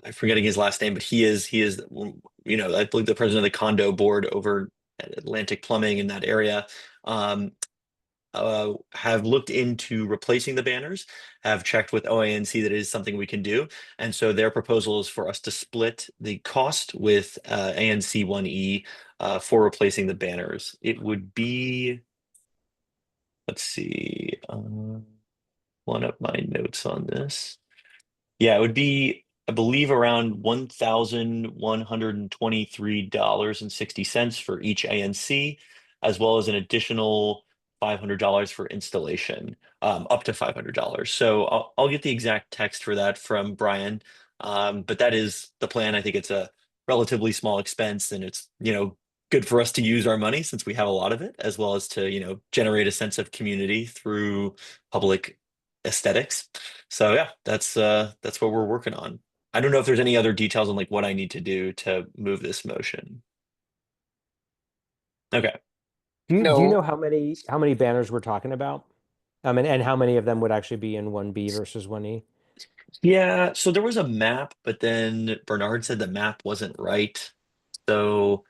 I'm forgetting his last name, but he is I believe the president of the condo board over at Atlantic Plumbing in that area. Have looked into replacing the banners, have checked with OANC that it is something we can do, and so their proposal is for us to split the cost with ANC1E for replacing the banners. It would be, let's see, one of my notes on this. Yeah, it would be, I believe, around $1,123.60 for each ANC, as well as an additional $500 for installation, up to $500. So I'll get the exact text for that from Brian. But that is the plan. I think it's a relatively small expense, and it's, good for us to use our money since we have a lot of it, as well as to, generate a sense of community through public aesthetics. So yeah, that's what we're working on. I don't know if there's any other details on like what I need to do to move this motion. Okay. Do you know No, how many banners we're talking about? And how many of them would actually be in 1B versus 1E? Yeah, so there was a map, but then Bernard said the map wasn't right. So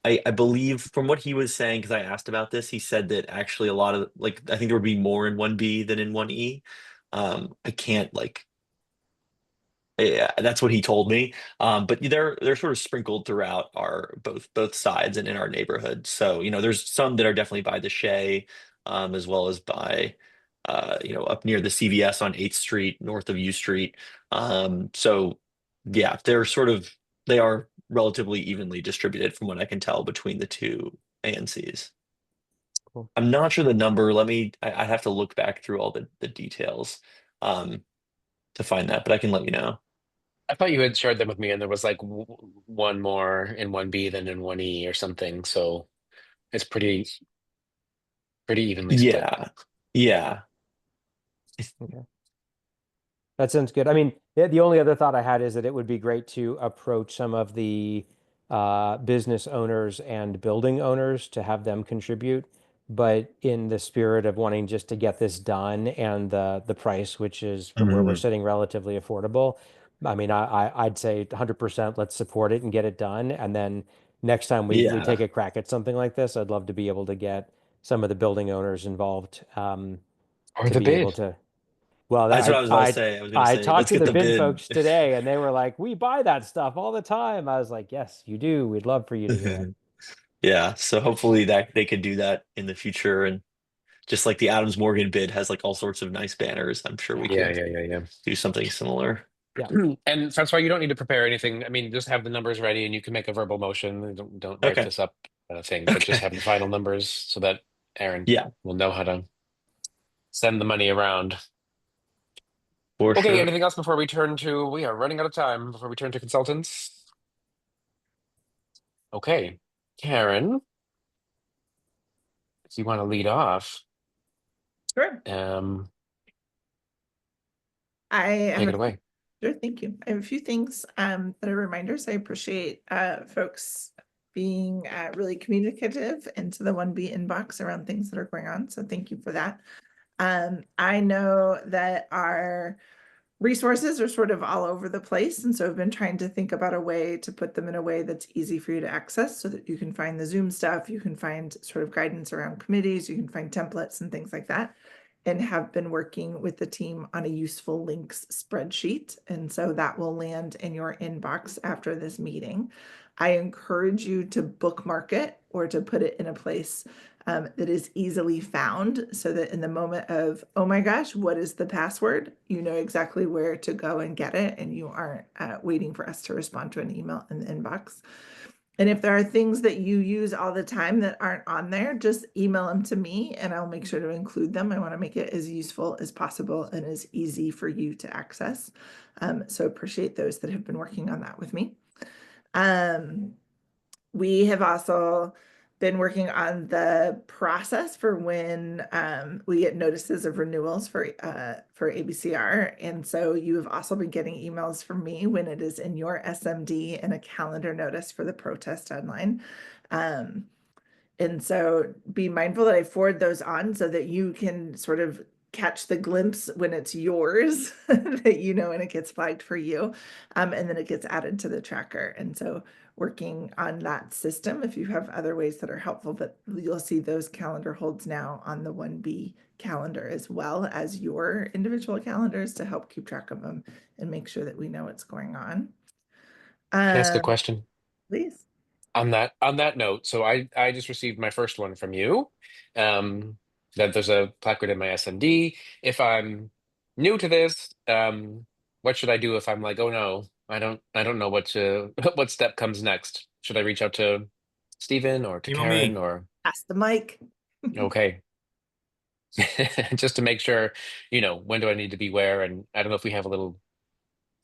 I believe from what he was saying, because I asked about this, he said that actually a lot of like I think there would be more in 1B than in 1E. I can't like Yeah, that's what he told me. But they're sort of sprinkled throughout our both sides and in our neighborhood. So, there's some that are definitely by the Shea, as well as by up near the CVS on 8th Street, north of U Street. So yeah, they are relatively evenly distributed from what I can tell between the two ANCs. Cool. I'm not sure the number. I have to look back through all the details um to find that, but I can let you know. I thought you had shared them with me, and there was like one more in 1B than in 1E or something. So it's pretty evenly split. Yeah. Yeah. Okay. That sounds good. I mean, the only other thought I had is that it would be great to approach some of the business owners and building owners to have them contribute, but in the spirit of wanting just to get this done and the price, which is from where we're Mhm. sitting relatively affordable. I mean, I'd say 100% let's support it and get it done. And then next time we take Yeah. a crack at something like this, I'd love to be able to get some of the building owners involved Or to the be able bid. to. Well, That's what I was about to say. I was gonna I say, talked let's to get the the bin bid. folks today, and they were like, "We buy that stuff all the time." I was like, "Yes, you do. We'd love for you to do it." Yeah. So hopefully that they could do that in the future. And just like the Adams Morgan bid has like all sorts of nice banners, I'm sure we Yeah, could yeah, yeah, yeah. do something similar. Yeah. And Francois, you don't need to prepare anything. I mean, just have the numbers ready, and you can make a verbal motion. Don't write Okay. this up thing, but just Okay. have the final numbers so that Aaron Yeah, will know how to send the money around. for Okay, sure. anything else before we turn to, we are running out of time before we turn to consultants? Okay, Karen, if you want to lead off, Sure. I have take a it away. Sure, thank you. I have a few things that are reminders. I appreciate folks being really communicative into the 1B inbox around things that are going on. So thank you for that. I know that our resources are sort of all over the place. And so I've been trying to think about a way to put them in a way that's easy for you to access so that you can find the Zoom stuff, you can find sort of guidance around committees, you can find templates and things like that. and have been working with the team on a useful links spreadsheet. And so that will land in your inbox after this meeting. I encourage you to bookmark it or to put it in a place that is easily found so that in the moment of, oh my gosh, what is the password? You know exactly where to go and get it, and you aren't waiting for us to respond to an email in the inbox. And if there are things that you use all the time that aren't on there, just email them to me and I'll make sure to include them. I want to make it as useful as possible and as easy for you to access. So appreciate those that have been working on that with me. We have also been working on the process for when we get notices of renewals for ABCR. And so you have also been getting emails from me when it is in your SMD and a calendar notice for the protest deadline. And so be mindful that I forward those on so that you can sort of catch the glimpse when it's yours, that you know when it gets flagged for you, and then it gets added to the tracker. And so working on that system, if you have other ways that are helpful, but you'll see those calendar holds now on the 1B calendar as well as your individual calendars to help keep track of them and make sure that we know what's going on. Can I ask a question? Please. On that note, so I just received my first one from you. That there's a placard in my SMD. If I'm new to this, what should I do if I'm like, oh no, I don't know what to what step comes next? Should I reach out to Stephen or to Email Karen me. or Pass the mic. okay. Just to make sure, when do I need to be where? And I don't know if we have a little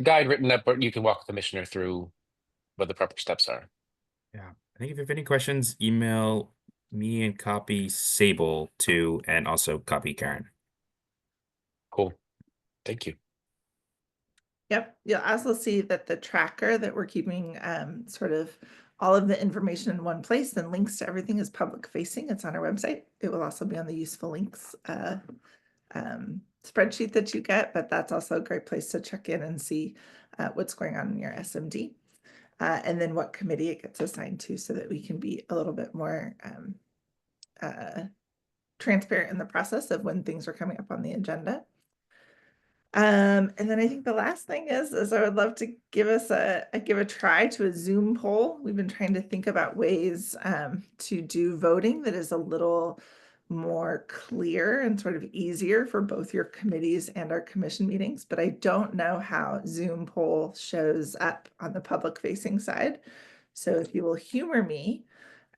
guide written up, but you can walk the commissioner through what the proper steps are. Yeah. I think if you have any questions, email me and copy Sable too, and also copy Karen. Cool. Thank you. Yep, you'll also see that the tracker that we're keeping sort of all of the information in one place and links to everything is public facing. It's on our website. It will also be on the useful links spreadsheet that you get, but that's also a great place to check in and see what's going on in your SMD and then what committee it gets assigned to so that we can be a little bit more transparent in the process of when things are coming up on the agenda. And then I think the last thing is I would love to give a try to a Zoom poll. We've been trying to think about ways to do voting that is a little more clear and sort of easier for both your committees and our commission meetings, but I don't know how Zoom poll shows up on the public facing side. So if you will humor me,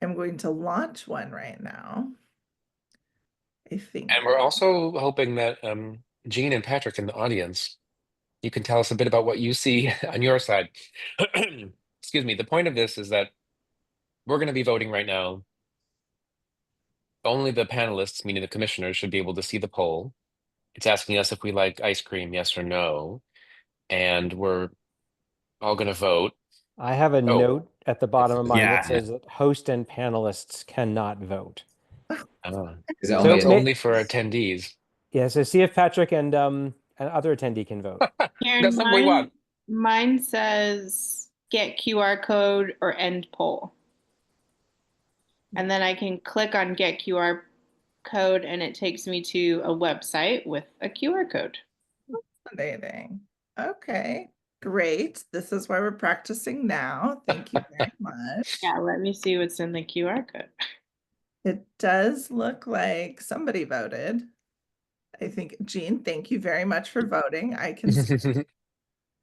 I'm going to launch one right now. I think. And we're also hoping that Jean and Patrick in the audience, you can tell us a bit about what you see on your side. Excuse me. The point of this is that we're going to be voting right now. Only the panelists, meaning the commissioners, should be able to see the poll. It's asking us if we like ice cream, yes or no. And we're all going to vote. I have a Oh. note at the bottom of mine that Yeah. says that host and panelists cannot vote. Is it So only It's only for attendees. Yeah, so see if Patrick and other attendee can vote. Karen, That's what we want. mine says get QR code or end poll. And then I can click on get QR code and it takes me to a website with a QR code. Fascinating. Okay, great. This is why we're practicing now. Thank you very much. Yeah, let me see what's in the QR code. It does look like somebody voted. I think, Jean, thank you very much for voting. I can see.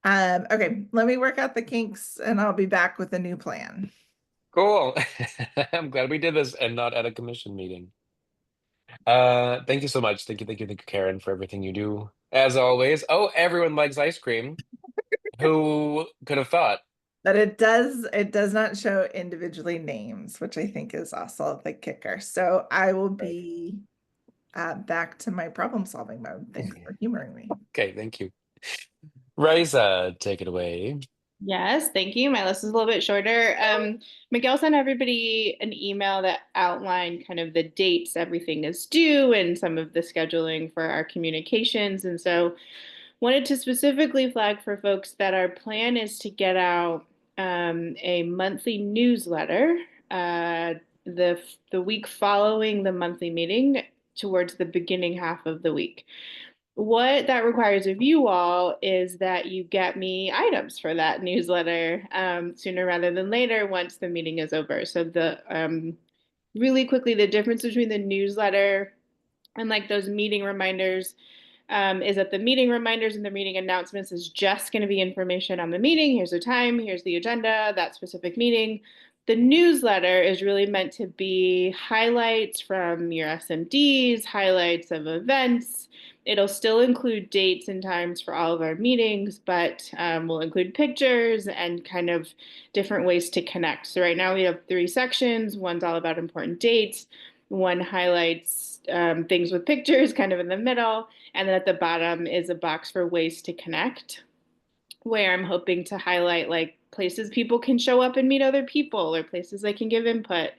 Okay, let me work out the kinks and I'll be back with a new plan. Cool. I'm glad we did this and not at a commission meeting. Thank you so much. Thank you, Karen, for everything you do. As always. Oh, everyone likes ice cream. Who could have thought? But it does not show individually names, which I think is also the kicker. So I will be back to my problem solving mode. Thanks for humoring me. Okay, thank you. Raisa, take it away. Yes, thank you. My list is a little bit shorter. Miguel sent everybody an email that outlined kind of the dates everything is due and some of the scheduling for our communications. And so wanted to specifically flag for folks that our plan is to get out a monthly newsletter the week following the monthly meeting. towards the beginning half of the week. What that requires of you all is that you get me items for that newsletter sooner rather than later once the meeting is over. So really quickly, the difference between the newsletter and like those meeting reminders is that the meeting reminders and the meeting announcements is just going to be information on the meeting. Here's the time, here's the agenda, that specific meeting. The newsletter is really meant to be highlights from your SMDs, highlights of events. It'll still include dates and times for all of our meetings, but we'll include pictures and kind of different ways to connect. So right now we have 3 sections. One's all about important dates. One highlights things with pictures kind of in the middle. And then at the bottom is a box for ways to connect, where I'm hoping to highlight like places people can show up and meet other people or places they can give input.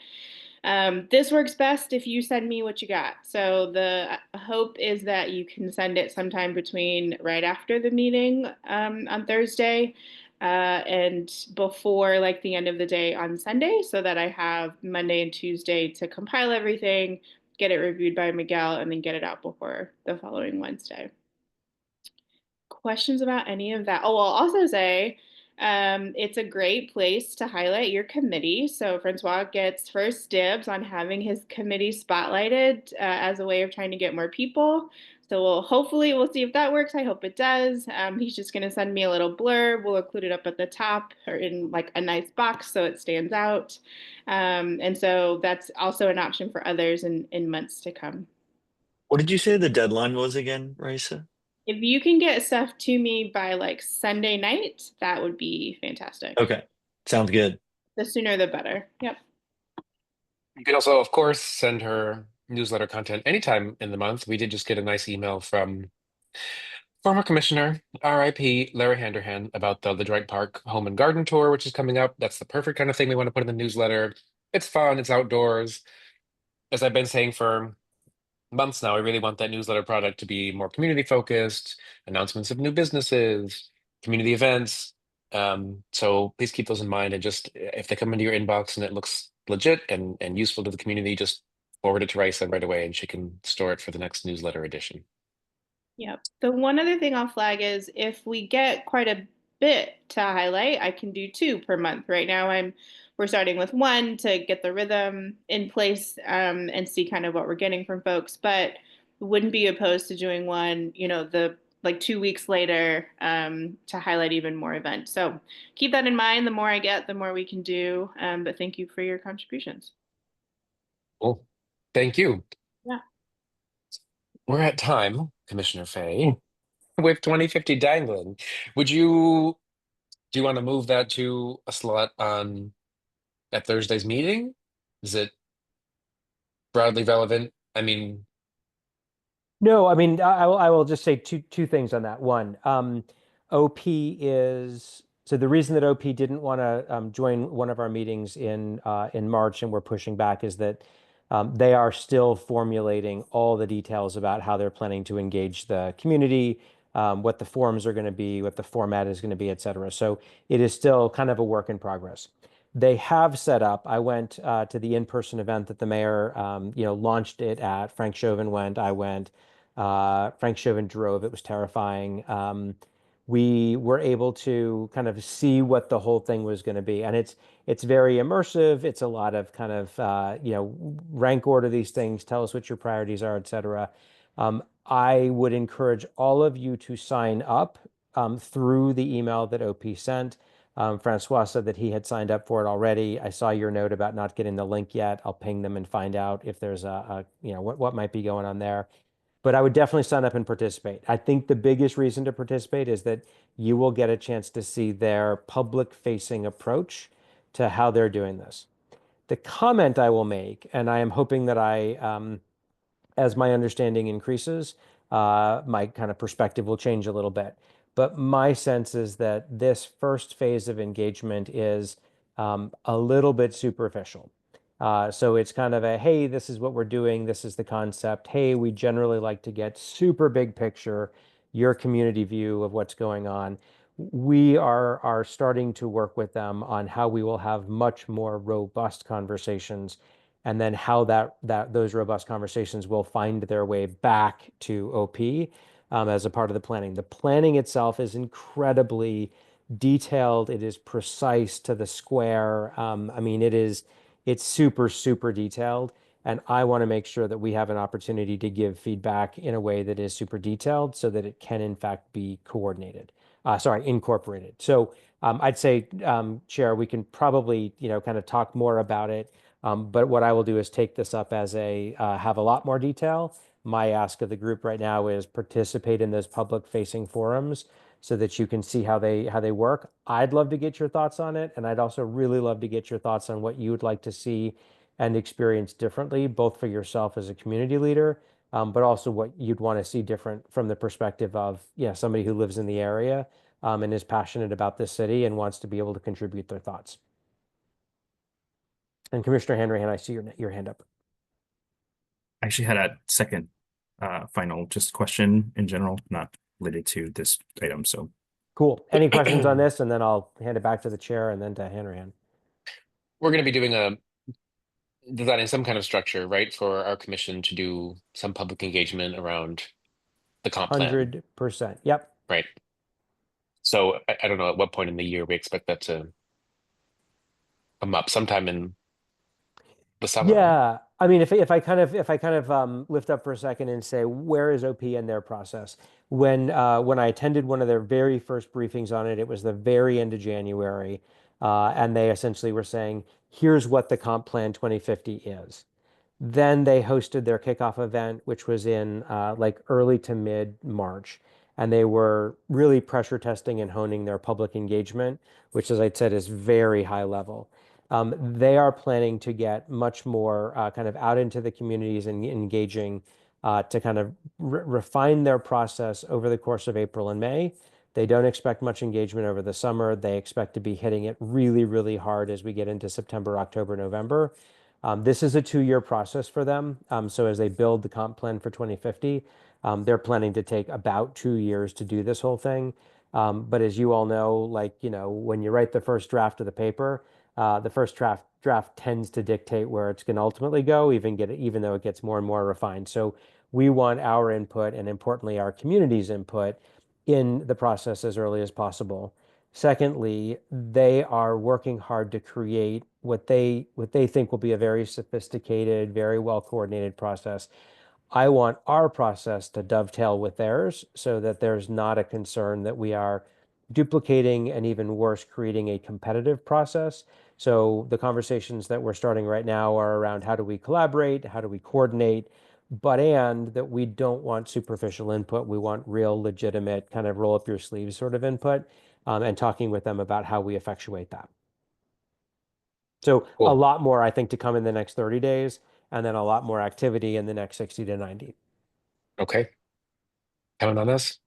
This works best if you send me what you got. So the hope is that you can send it sometime between right after the meeting on Thursday and before like the end of the day on Sunday, so that I have Monday and Tuesday to compile everything, get it reviewed by Miguel, and then get it out before the following Wednesday. Questions about any of that? Oh, I'll also say it's a great place to highlight your committee. So Francois gets first dibs on having his committee spotlighted as a way of trying to get more people. So hopefully we'll see if that works. I hope it does. He's just going to send me a little blurb. We'll include it up at the top or in like a nice box so it stands out. And so that's also an option for others in months to come. What did you say the deadline was again, Raisa? If you can get stuff to me by like Sunday night, that would be fantastic. Okay, sounds good. The sooner the better. Yep. You can also, of course, send her newsletter content anytime in the month. We did just get a nice email from former Commissioner, RIP Larry Handerhan, about the LeDroit Park Home and Garden Tour, which is coming up. That's the perfect kind of thing we want to put in the newsletter. It's fun, it's outdoors. As I've been saying for months now, I really want that newsletter product to be more community focused, announcements of new businesses, community events. So please keep those in mind, and just if they come into your inbox and it looks legit and useful to the community, just forward it to Raisa right away and she can store it for the next newsletter edition. Yep. The one other thing I'll flag is if we get quite a bit to highlight, I can do 2 per month. Right now we're starting with 1 to get the rhythm in place and see kind of what we're getting from folks, but wouldn't be opposed to doing 1, the like 2 weeks later to highlight even more events. So keep that in mind. The more I get, the more we can do. But thank you for your contributions. Cool. Thank you. Yeah. We're at time, Commissioner Fay, with 2050 dangling. Do you want to move that to a slot on at Thursday's meeting? Is it broadly relevant? I mean, No, I mean, I will just say two things on that. One, OP is so the reason that OP didn't want to join one of our meetings in March and we're pushing back is that they are still formulating all the details about how they're planning to engage the community, what the forums are going to be, what the format is going to be, et cetera. So it is still kind of a work in progress. They have set up. I went to the in-person event that the mayor, launched it at. Frank Chauvin went. I went. Frank Chauvin drove. It was terrifying. We were able to kind of see what the whole thing was going to be, and it's very immersive. It's a lot of kind of rank order these things, tell us what your priorities are, etc. I would encourage all of you to sign up through the email that OP sent. Francois said that he had signed up for it already. I saw your note about not getting the link yet. I'll ping them and find out if there's what might be going on there. But I would definitely sign up and participate. I think the biggest reason to participate is that you will get a chance to see their public-facing approach to how they're doing this. The comment I will make, and I am hoping that as my understanding increases, my kind of perspective will change a little bit. But my sense is that this first phase of engagement is a little bit superficial. So it's kind of a, hey, this is what we're doing. This is the concept. Hey, we generally like to get super big picture, your community view of what's going on. We are starting to work with them on how we will have much more robust conversations and then how those robust conversations will find their way back to OP as a part of the planning. The planning itself is incredibly detailed. It is precise to the square. I mean, it's super, super detailed. And I want to make sure that we have an opportunity to give feedback in a way that is super detailed so that it can, in fact, be incorporated. So I'd say, Chair, we can probably, kind of talk more about it. But what I will do is take this up as have a lot more detail. My ask of the group right now is participate in those public facing forums so that you can see how they work. I'd love to get your thoughts on it, and I'd also really love to get your thoughts on what you would like to see and experience differently, both for yourself as a community leader, but also what you'd want to see different from the perspective of somebody who lives in the area and is passionate about this city and wants to be able to contribute their thoughts. And Commissioner Hanrahan, I see your hand up. I actually had a second final just question in general, not related to this item. So cool. Any questions on this? And then I'll hand it back to the chair and then to Hanrahan. We're going to be doing designing some kind of structure, right, for our commission to do some public engagement around the comp plan. 100%. Yep. Right. So I don't know at what point in the year we expect that to come up. Sometime in the summer. Yeah. I mean, if I kind of lift up for a second and say, where is OP in their process? When I attended one of their very first briefings on it, it was the very end of January, and they essentially were saying, here's what the Comp Plan 2050 is. Then they hosted their kickoff event, which was in like early to mid March. And they were really pressure testing and honing their public engagement, which, as I said, is very high level. They are planning to get much more kind of out into the communities and engaging to kind of refine their process over the course of April and May. They don't expect much engagement over the summer. They expect to be hitting it really, really hard as we get into September, October, November. This is a 2-year process for them. So as they build the comp plan for 2050, they're planning to take about 2 years to do this whole thing. But as you all know, like, when you write the first draft of the paper, the first draft tends to dictate where it's going to ultimately go, even though it gets more and more refined. So we want our input and importantly, our community's input in the process as early as possible. Secondly, they are working hard to create what they think will be a very sophisticated, very well coordinated process. I want our process to dovetail with theirs so that there's not a concern that we are duplicating and even worse, creating a competitive process. So the conversations that we're starting right now are around how do we collaborate, how do we coordinate, and that we don't want superficial input. We want real, legitimate, kind of roll up your sleeves sort of input, and talking with them about how we effectuate that. So Cool. a lot more, I think, to come in the next 30 days, and then a lot more activity in the next 60 to 90. Okay. Comment on this?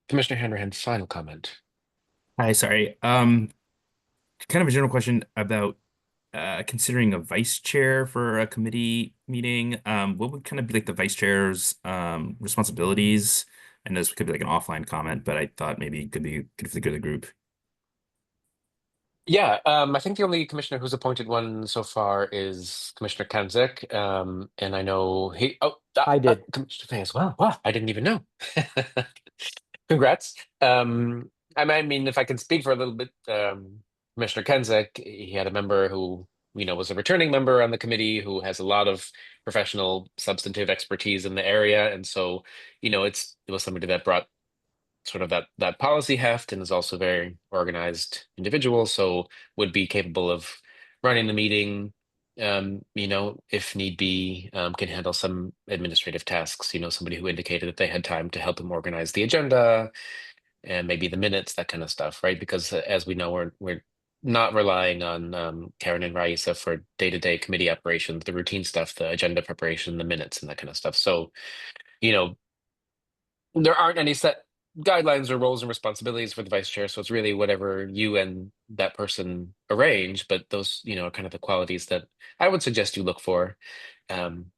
Commissioner Hanrahan, final comment. hi, sorry. Kind of a general question about considering a vice chair for a committee meeting. What would kind of be like the vice chair's responsibilities? And this could be like an offline comment, but I thought maybe it could be good for the good of the group. Yeah, I think the only commissioner who's appointed one so far is Commissioner Kanzik. And I know I did. Commissioner Fay as well. Wow, I didn't even know. Congrats. I mean, if I can speak for a little bit, Commissioner Kanzik, he had a member who, was a returning member on the committee who has a lot of professional substantive expertise in the area. And so, it was somebody that brought sort of that policy heft and is also a very organized individual, so would be capable of running the meeting, if need be, can handle some administrative tasks, somebody who indicated that they had time to help him organize the agenda and maybe the minutes, that kind of stuff, right? Because as we know, we're not relying on Karen and Raisa for day-to-day committee operations, the routine stuff, the agenda preparation, the minutes, and that kind of stuff. So, there aren't any set guidelines or roles and responsibilities for the vice chair, so it's really whatever you and that person arrange. But those, are kind of the qualities that I would suggest you look for,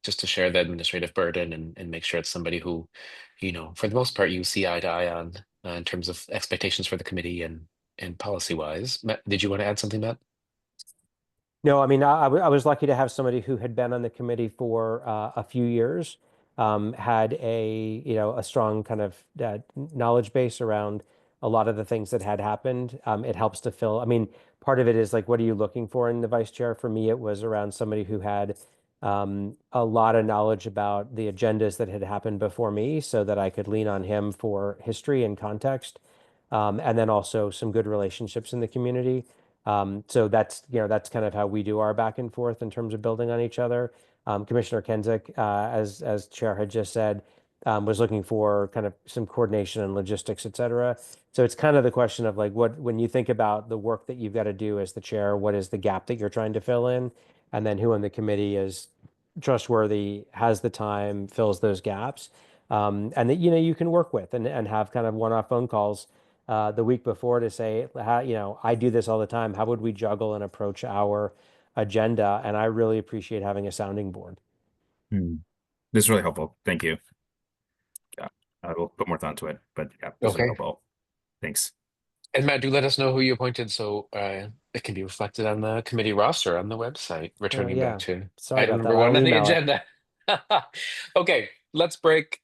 just to share the administrative burden and make sure it's somebody who, for the most part, you see eye to eye on in terms of expectations for the committee and policy wise. Matt, did you want to add something, Matt? No, I mean, I was lucky to have somebody who had been on the committee for a few years, had a strong kind of knowledge base around a lot of the things that had happened. It helps to fill. I mean, part of it is like, what are you looking for in the vice chair? For me, it was around somebody who had a lot of knowledge about the agendas that had happened before me, so that I could lean on him for history and context, and then also some good relationships in the community. So that's kind of how we do our back and forth in terms of building on each other. Commissioner Kenzik, as Chair had just said, was looking for kind of some coordination and logistics, et cetera. So it's kind of the question of like, when you think about the work that you've got to do as the chair, what is the gap that you're trying to fill in? And then who on the committee is trustworthy, has the time, fills those gaps, and that you can work with and have kind of one-off phone calls the week before to say, how, I do this all the time. How would we juggle and approach our agenda? And I really appreciate having a sounding board. This is really helpful. Thank you. Yeah, I will put more thought into it, but yeah, this is really Okay. helpful. Thanks. And Matt, do let us know who you appointed so it can be reflected on the committee roster on the website, returning back Yeah. to Sorry item about that. number one I'll on the email it. agenda. Okay, let's break.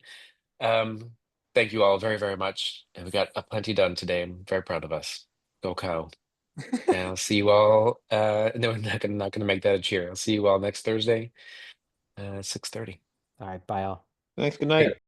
Thank you all very, very much. And we got plenty done today. I'm very proud of us. Go Cow. And I'll see you all. No, I'm not gonna make that a cheer. I'll see you all next Thursday, 6:30. All right. Bye all. Thanks. Good night.